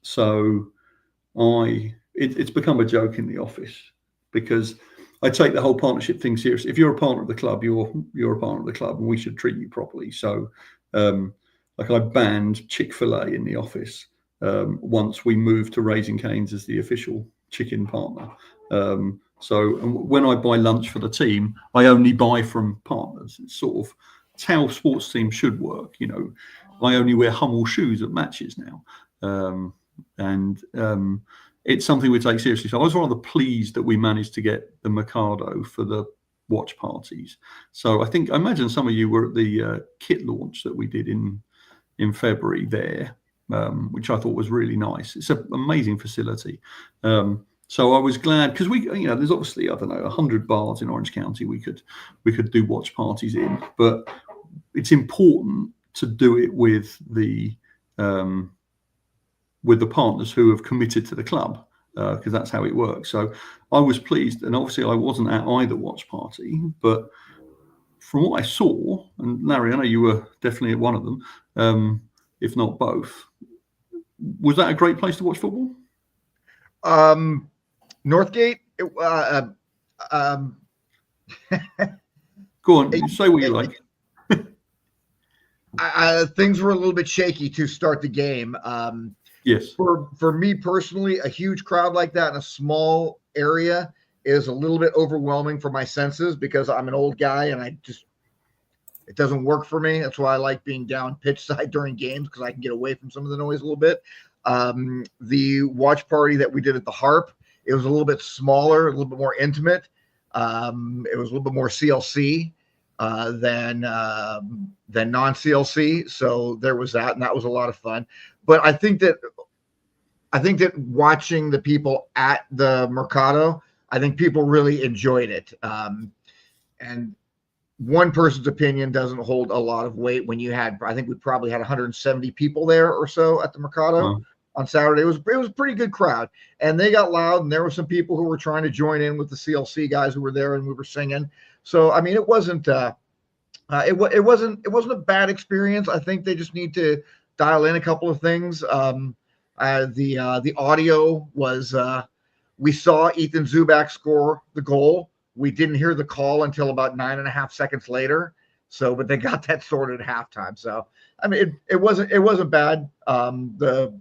So it's become a joke in the office because I take the whole partnership thing seriously. If you're a partner of the club, you're a partner of the club, and we should treat you properly. So, like I banned Chick-fil-A in the office once we moved to Raising Cane's as the official chicken partner. So when I buy lunch for the team, I only buy from partners. It's how sports teams should work. I only wear Hummel shoes at matches now. It's something we take seriously. So I was rather pleased that we managed to get the Mercado for the watch parties. So I imagine some of you were at the kit launch that we did in February there, which I thought was really nice. It's an amazing facility. So I was glad because there's obviously, I don't know, 100 bars in Orange County we could do watch parties in, but it's important to do it with the partners who have committed to the club, because that's how it works. So I was pleased, and obviously I wasn't at either watch party, but from what I saw, and Larry, I know you were definitely at one of them, if not both. Was that a great place to watch football? Northgate. Go on, say what you like. Things were a little bit shaky to start the game. Yes. For me personally, a huge crowd like that in a small area is a little bit overwhelming for my senses because I'm an old guy and it doesn't work for me. That's why I like being down pitch side during games because I can get away from some of the noise a little bit. The watch party that we did at the Harp, it was a little bit smaller, a little bit more intimate. It was a little bit more CLC than non-CLC. So there was that, and that was a lot of fun. But I think that watching the people at the Mercado, I think people really enjoyed it. And one person's opinion doesn't hold a lot of weight when I think we probably had 170 people there or so at the Mercado on Saturday. It was a pretty good crowd, and they got loud, and there were some people who were trying to join in with the CLC guys who were there, and we were singing. So, I mean, it wasn't a bad experience. I think they just need to dial in a couple of things. The audio was, we saw Ethan Zubak score the goal. We didn't hear the call until about 9.5 seconds later. So, but they got that sorted at halftime. So, I mean, it wasn't bad. The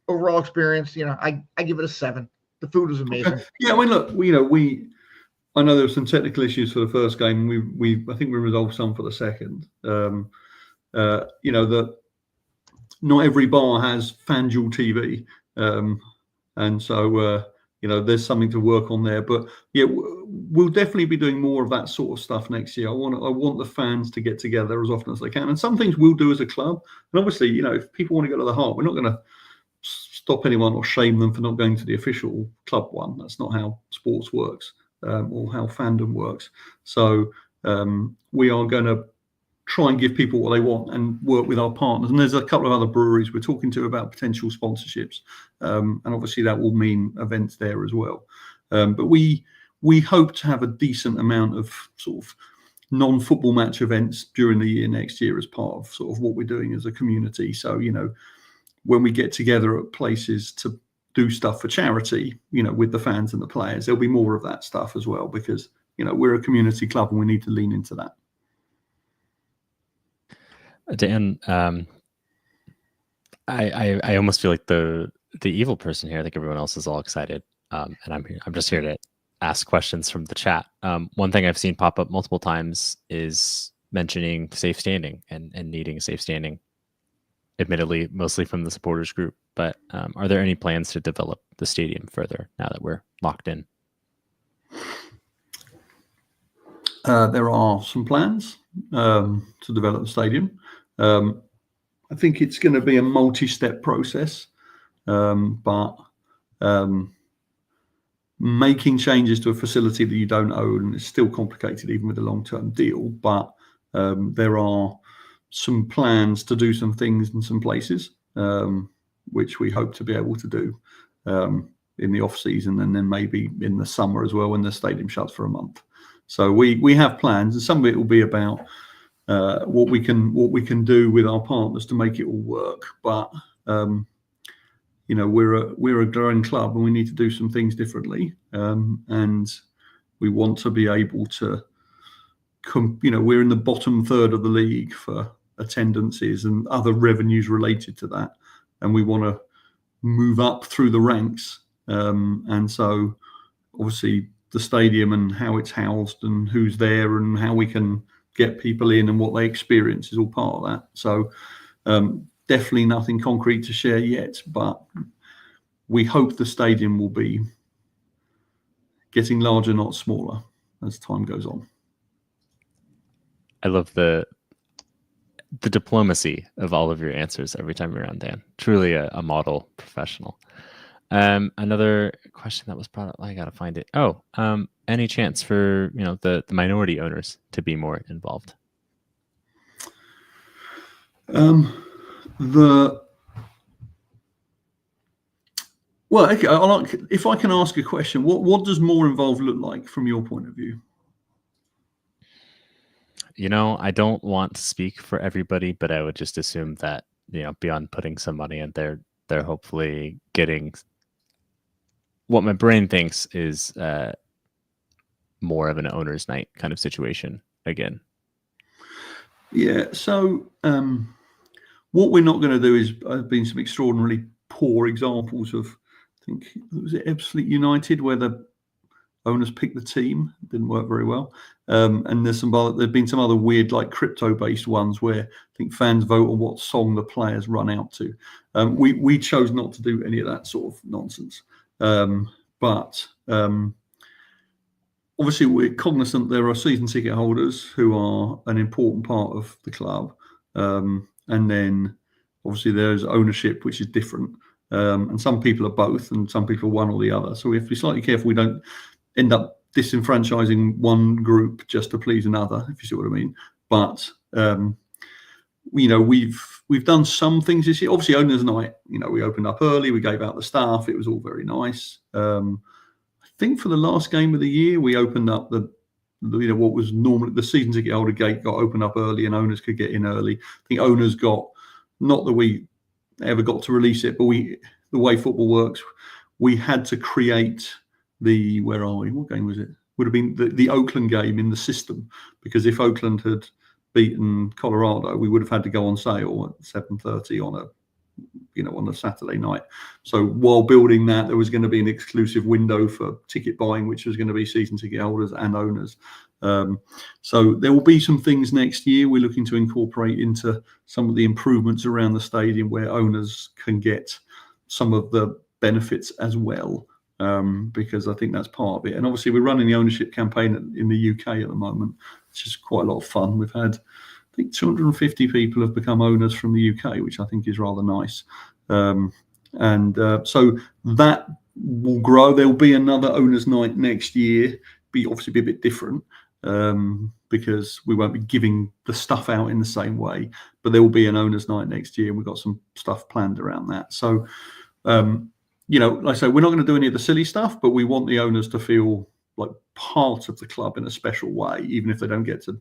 overall experience, I give it a 7. The food was amazing. Okay. Yeah, I mean, look, I know there were some technical issues for the first game. I think we resolved some for the second. That not every bar has FanDuel TV, and so there's something to work on there. But yeah, we'll definitely be doing more of that sort of stuff next year. I want the fans to get together as often as they can, and some things we'll do as a club. And obviously, if people want to go to the Heart, we're not going to stop anyone or shame them for not going to the official club one. That's not how sports works, or how fandom works. So we are going to try and give people what they want and work with our partners. And there's a couple of other breweries we're talking to about potential sponsorships. And obviously that will mean events there as well. But we hope to have a decent amount of sort of non-football match events during the year next year as part of sort of what we're doing as a community. So, when we get together at places to do stuff for charity, with the fans and the players, there'll be more of that stuff as well, because, we're a community club and we need to lean into that. Dan, I almost feel like the evil person here. I think everyone else is all excited, and I'm just here to ask questions from the chat. One thing I've seen pop up multiple times is mentioning safe standing and needing safe standing. Admittedly, mostly from the supporters group, but are there any plans to develop the stadium further now that we're locked in? There are some plans to develop the stadium. I think it's going to be a multi-step process, but making changes to a facility that you don't own is still complicated, even with a long-term deal. But there are some plans to do some things in some places, which we hope to be able to do in the off season, and then maybe in the summer as well when the stadium shuts for a month. So we have plans, and some of it will be about what we can do with our partners to make it all work. But we're a growing club, and we need to do some things differently, and we want to be able to we're in the bottom third of the league for attendances and other revenues related to that, and we want to move up through the ranks, and so obviously the stadium and how it's housed and who's there and how we can get people in and what they experience is all part of that. So definitely nothing concrete to share yet, but we hope the stadium will be getting larger, not smaller, as time goes on. I love the diplomacy of all of your answers every time you're on, Dan. Truly a model professional. Another question that was brought up, I gotta find it. Any chance for the minority owners to be more involved? If I can ask a question, what does more involved look like from your point of view? I don't want to speak for everybody, but I would just assume that beyond putting some money in, they're hopefully getting what my brain thinks is more of an owner's night kind of situation again. Yeah. So what we're not going to do is there have been some extraordinarily poor examples of, I think it was Ebbsfleet United, where the owners picked the team. It didn't work very well. And there's been some other weird, like crypto-based ones where I think fans vote on what song the players run out to. We chose not to do any of that sort of nonsense. But obviously we're cognizant there are season ticket holders who are an important part of the club. And then obviously there's ownership, which is different. And some people are both, and some people are one or the other. So we have to be slightly careful we don't end up disenfranchising one group just to please another, if you see what I mean. But we've done some things this year. Obviously, owners' night. We opened up early. We gave out the staff. It was all very nice. I think for the last game of the year, we opened up what was normally the season ticket holder gate got opened up early, and owners could get in early. I think owners got, not that we ever got to release it, but the way football works, we had to create where are we? What game was it? Would have been the Oakland game in the system, because if Oakland had beaten Colorado, we would have had to go on sale at 7:30 on a Saturday night. So while building that, there was going to be an exclusive window for ticket buying, which was going to be season ticket holders and owners. So there will be some things next year we're looking to incorporate into some of the improvements around the stadium where owners can get some of the benefits as well. Because I think that's part of it. And obviously we're running the ownership campaign in the UK at the moment, which is quite a lot of fun. We've had, I think 250 people have become owners from the UK, which I think is rather nice. So that will grow. There will be another owners' night next year, obviously be a bit different because we won't be giving the stuff out in the same way, but there will be an owners' night next year, and we've got some stuff planned around that. So, like I say, we're not going to do any of the silly stuff, but we want the owners to feel like part of the club in a special way, even if they don't get to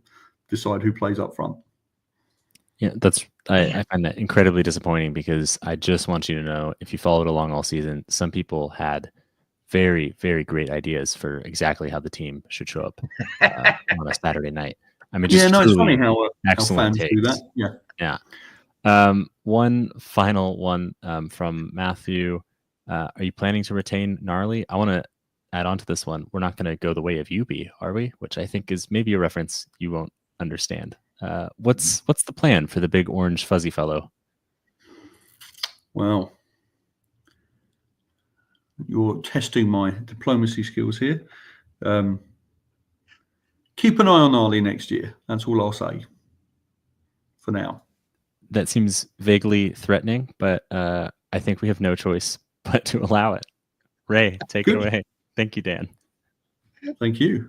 decide who plays up front. Yeah, I find that incredibly disappointing, because I just want you to know, if you followed along all season, some people had very, very great ideas for exactly how the team should show up on a Saturday night. I mean, just it's funny how excellent fans takes. do that. Yeah. One final one from Matthew. Are you planning to retain Gnarly? I want to add on to this one. We're not going to go the way of Yubi, are we? Which I think is maybe a reference you won't understand. What's the plan for the big orange fuzzy fellow? Well, you're testing my diplomacy skills here. Keep an eye on Gnarly next year. That's all I'll say for now. that seems vaguely threatening, but I think we have no choice but to allow it. Ray, take it Good. away. Thank you, Dan. Thank you.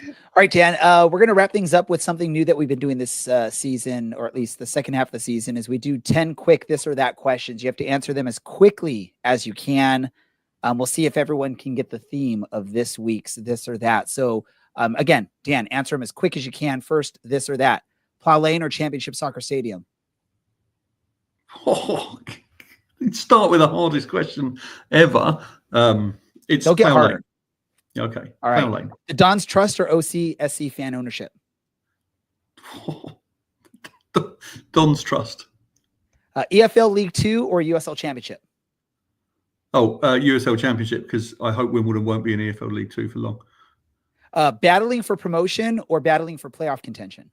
All right, Dan, we're going to wrap things up with something new that we've been doing this season, or at least the second half of the season, is we do 10 quick this or that questions. You have to answer them as quickly as you can. We'll see if everyone can get the theme of this week's this or that. So again, Dan, answer them as quick as you can. First, this or that. Plow Lane or Championship Soccer Stadium? Oh, start with the hardest question ever. It's They'll get Plow harder. Lane. Okay. All right. Plow Lane. The Don's Trust or OCSC fan ownership? Don's Trust. EFL League 2 or USL Championship? Oh, USL Championship, because I hope Wimbledon won't be in EFL League 2 for long. Battling for promotion or battling for playoff contention?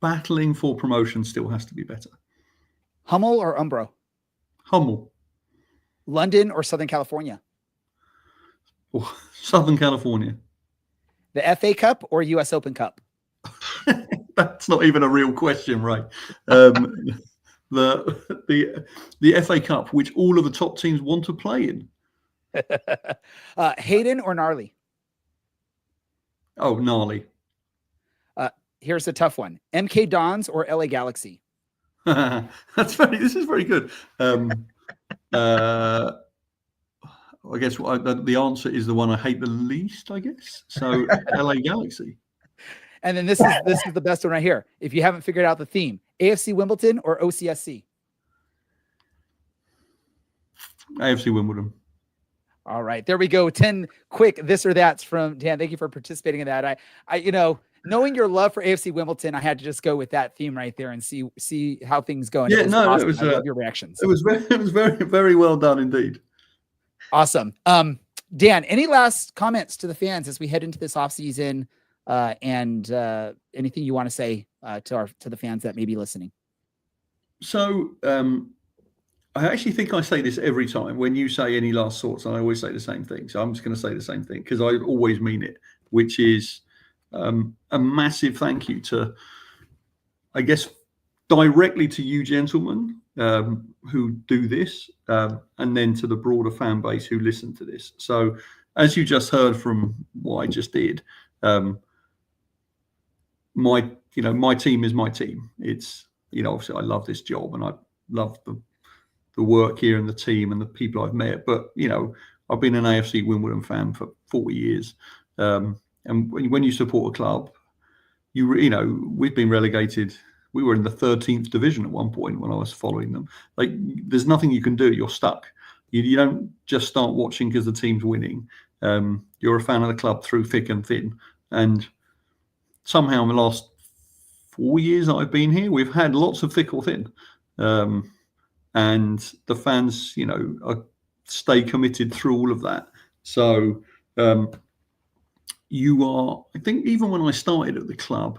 Battling for promotion still has to be better. Hummel or Umbro? Hummel. London or Southern California? Southern California. The FA Cup or US Open Cup? That's not even a real question, right? The FA Cup, which all of the top teams want to play in. Hayden or Gnarly? Oh, gnarly. Here's a tough one. MK Dons or LA Galaxy? This is very good. I guess the answer is the one I hate the least, I guess. So LA Galaxy. And then this is the best one right here. If you haven't figured out the theme, AFC Wimbledon or OCSC? AFC Wimbledon. All right, there we go. 10 quick this or that's from Dan. Thank you for participating in that. I knowing your love for AFC Wimbledon, I had to just go with that theme right there and see how things go. And Yeah, awesome. it was. I love your reactions. It was very, very well done indeed. Awesome. Dan, any last comments to the fans as we head into this off season, and anything you want to say to the fans that may be listening? So I actually think I say this every time when you say any last thoughts, and I always say the same thing. So I'm just going to say the same thing because I always mean it, which is a massive thank you to, I guess, directly to you gentlemen who do this, and then to the broader fan base who listen to this. So as you just heard from what I just did, my team is my team. It's, obviously I love this job and I love the work here and the team and the people I've met. But, I've been an AFC Wimbledon fan for 40 years. And when you support a club, we've been relegated. We were in the 13th division at one point when I was following them. Like, there's nothing you can do. You're stuck. You don't just start watching because the team's winning. You're a fan of the club through thick and thin. And somehow in the last 4 years that I've been here, we've had lots of thick or thin. And the fans, stay committed through all of that. So you are, I think even when I started at the club,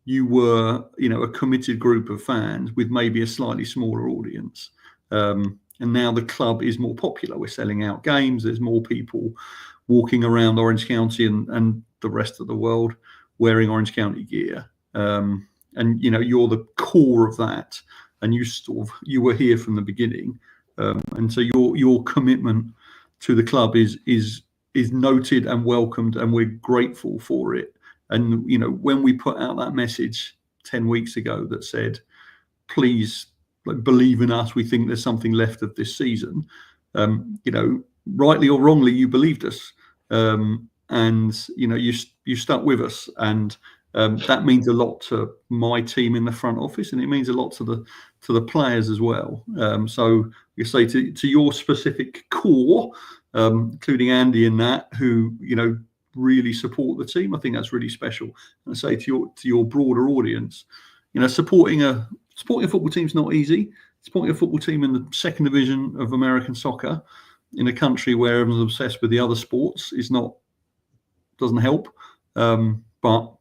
you were, a committed group of fans with maybe a slightly smaller audience. And now the club is more popular. We're selling out games. There's more people walking around Orange County and the rest of the world wearing Orange County gear. And, you're the core of that. And you were here from the beginning. And so your commitment to the club is noted and welcomed, and we're grateful for it. And, when we put out that message 10 weeks ago that said, please believe in us, we think there's something left of this season, rightly or wrongly, you believed us. And, you stuck with us. And that means a lot to my team in the front office, and it means a lot to the players as well. So you say to your specific core, including Andy and that, who really support the team. I think that's really special. And I say to your broader audience, supporting a football team is not easy. Supporting a football team in the second division of American soccer in a country where everyone's obsessed with the other sports doesn't help. But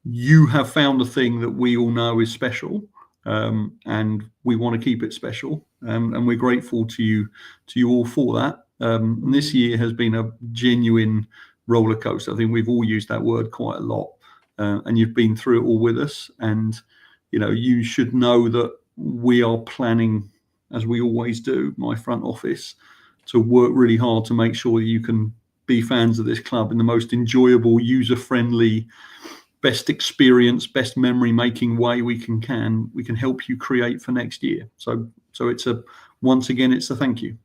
you have found a thing that we all know is special, and we want to keep it special. And we're grateful to you all for that. And this year has been a genuine roller coaster. I think we've all used that word quite a lot. and you've been through it all with us. And, you should know that we are planning, as we always do, my front office, to work really hard to make sure you can be fans of this club in the most enjoyable, user-friendly, best experience, best memory-making way we can. We can help you create for next year. So once again, it's a thank you.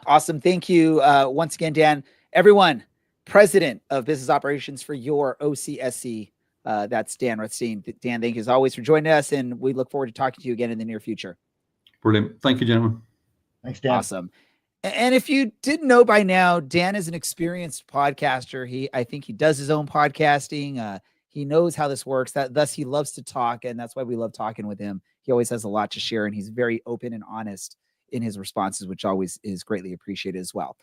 Awesome. Thank you once again, Dan. Everyone, President of Business Operations for your OCSC, that's Dan Rutstein. Dan, thank you as always for joining us, and we look forward to talking to you again in the near future. Brilliant. Thank you, gentlemen. Thanks, Dan. Awesome. And if you didn't know by now, Dan is an experienced podcaster. I think he does his own podcasting. He knows how this works. Thus he loves to talk, and that's why we love talking with him. He always has a lot to share, and he's very open and honest in his responses, which always is greatly appreciated as well.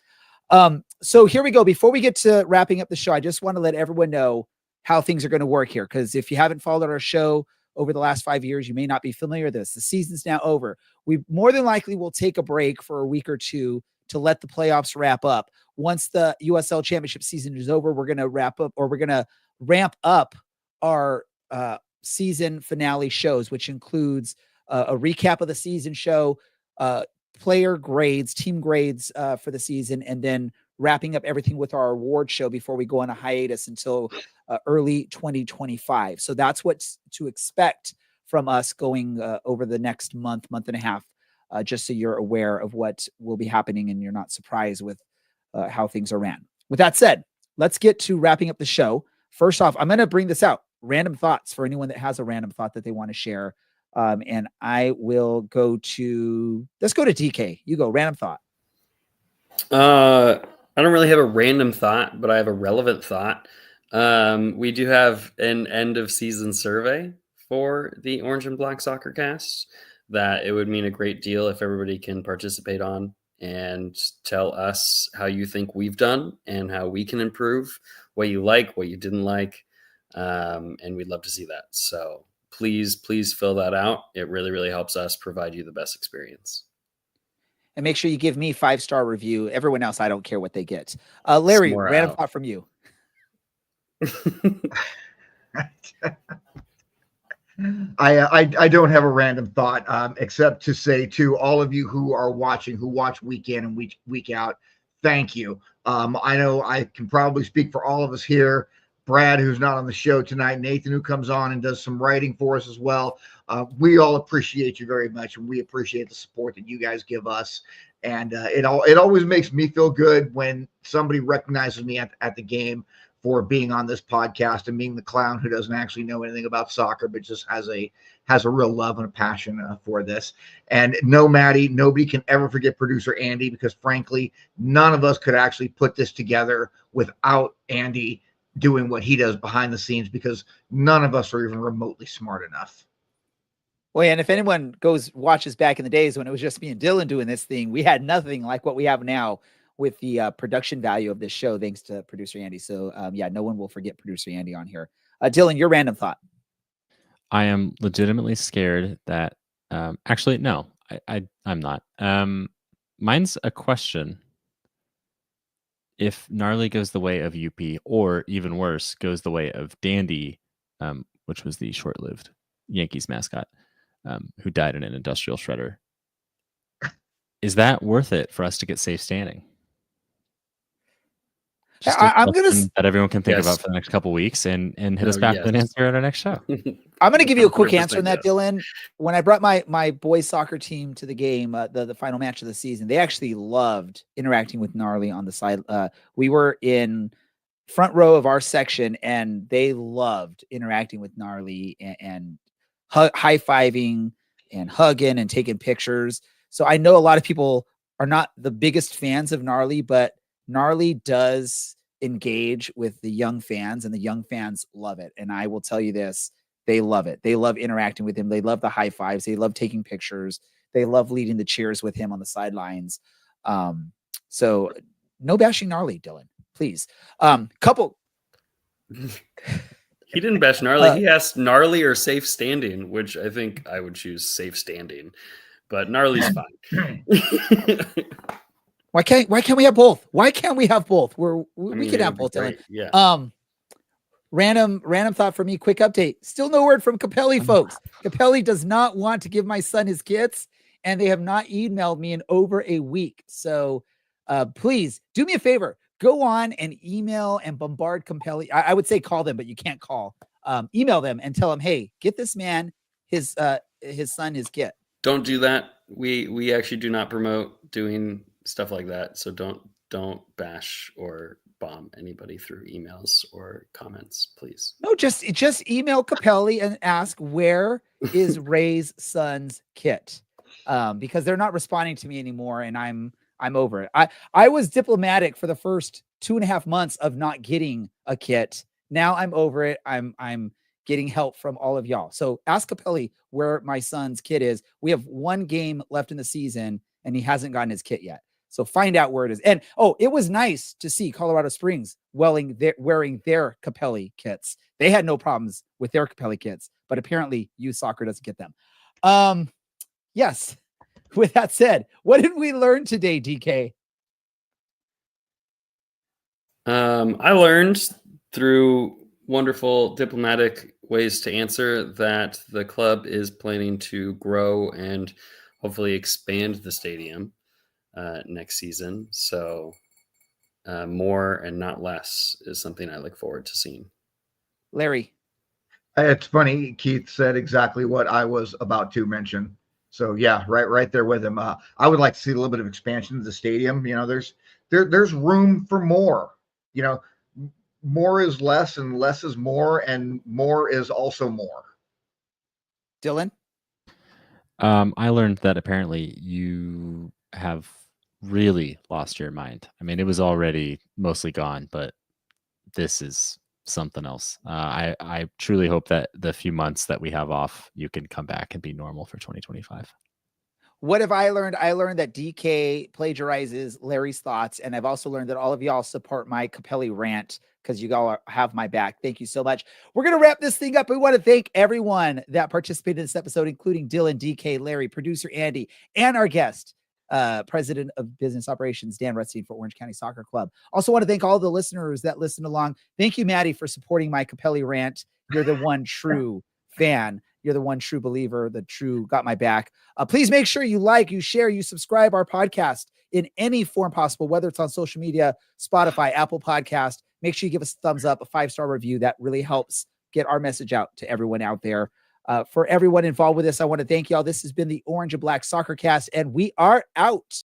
So here we go. Before we get to wrapping up the show, I just want to let everyone know how things are going to work here, because if you haven't followed our show over the last 5 years, you may not be familiar with this. The season's now over. We more than likely will take a break for a week or two to let the playoffs wrap up. Once the USL Championship season is over, we're going to wrap up, or we're going to ramp up our season finale shows, which includes a recap of the season show, player grades, team grades for the season, and then wrapping up everything with our award show before we go on a hiatus until early 2025. So that's what's to expect from us going over the next month and a half, just so you're aware of what will be happening and you're not surprised with how things are ran. With that said, let's get to wrapping up the show. First off, I'm going to bring this out. Random thoughts for anyone that has a random thought that they want to share. And I will let's go to DK. You go, random thought. I don't really have a random thought, but I have a relevant thought. We do have an end of season survey for the Orange and Black Soccer Cast that it would mean a great deal if everybody can participate on and tell us how you think we've done and how we can improve, what you like, what you didn't like. And we'd love to see that. So please fill that out. It really, really helps us provide you the best experience. And make sure you give me 5-star review. Everyone else, I don't care what they get. Larry, random thought from you. I don't have a random thought, except to say to all of you who are watching, who watch week in and week out, thank you. I know I can probably speak for all of us here. Brad, who's not on the show tonight, Nathan, who comes on and does some writing for us as well. We all appreciate you very much, and we appreciate the support that you guys give us. And it always makes me feel good when somebody recognizes me at the game for being on this podcast and being the clown who doesn't actually know anything about soccer, but just has a real love and a passion for this. And no, Maddie, nobody can ever forget producer Andy, because frankly, none of us could actually put this together without Andy doing what he does behind the scenes, because none of us are even remotely smart enough. Well, and if anyone watches back in the days when it was just me and Dylan doing this thing, we had nothing like what we have now with the production value of this show, thanks to producer Andy. So no one will forget producer Andy on here. Dylan, your random thought. I am legitimately scared that, actually, no, I'm not. Mine's a question. If Gnarly goes the way of UP, or even worse, goes the way of Dandy, which was the short-lived Yankees mascot, who died in an industrial shredder, is that worth it for us to get safe standing? I'm going to that everyone can think about for the next couple of weeks and hit us back with an answer at our next show. I'm going to give you a quick answer on that, Dylan. When I brought my boys soccer team to the game, the final match of the season, they actually loved interacting with Gnarly on the side. We were in front row of our section, and they loved interacting with Gnarly and high-fiving and hugging and taking pictures. So I know a lot of people are not the biggest fans of Gnarly, but Gnarly does engage with the young fans, and the young fans love it. And I will tell you this, they love it. They love interacting with him. They love the high fives. They love taking pictures. They love leading the cheers with him on the sidelines. So no bashing Gnarly, Dylan, please. Couple. He didn't bash Gnarly. He asked Gnarly or safe standing, which I think I would choose safe standing, but Gnarly's fine. Why can't we have both? Why can't we have both? We can have both. Dylan. Yeah. Random thought for me. Quick update. Still no word from Capelli, folks. Capelli does not want to give my son his kits, and they have not emailed me in over a week. So please do me a favor. Go on and email and bombard Capelli. I would say call them, but you can't call. Email them and tell them, hey, get this man his son his kit. Don't do that. We actually do not promote doing stuff like that. So don't bash or bomb anybody through emails or comments, please. No, just email Capelli and ask, where is Ray's son's kit? Because they're not responding to me anymore, and I'm over it. I was diplomatic for the first 2.5 months of not getting a kit. Now I'm over it. I'm getting help from all of y'all. So ask Capelli where my son's kit is. We have 1 game left in the season, and he hasn't gotten his kit yet. So find out where it is. And it was nice to see Colorado Springs wearing their Capelli kits. They had no problems with their Capelli kits, but apparently youth soccer doesn't get them. Yes. With that said, what did we learn today, DK? I learned through wonderful diplomatic ways to answer that the club is planning to grow and hopefully expand the stadium next season. So more and not less is something I look forward to seeing. Larry. It's funny. Keith said exactly what I was about to mention. So yeah, right there with him. I would like to see a little bit of expansion of the stadium. You know, there's room for more. You know, more is less and less is more, and more is also more. Dylan? I learned that apparently you have really lost your mind. I mean, it was already mostly gone, but this is something else. I truly hope that the few months that we have off, you can come back and be normal for 2025. What have I learned? I learned that DK plagiarizes Larry's thoughts, and I've also learned that all of y'all support my Capelli rant because you all have my back. Thank you so much. We're going to wrap this thing up. We want to thank everyone that participated in this episode, including Dylan, DK, Larry, producer Andy, and our guest, President of Business Operations, Dan Rutstein for Orange County Soccer Club. Also want to thank all the listeners that listened along. Thank you, Maddie, for supporting my Capelli rant. You're the one true fan. You're the one true believer, the true got my back. Please make sure you like, you share, you subscribe our podcast in any form possible, whether it's on social media, Spotify, Apple Podcast. Make sure you give us a thumbs up, a 5-star review. That really helps get our message out to everyone out there. For everyone involved with this, I want to thank y'all. This has been the Orange and Black Soccer Cast, and we are out.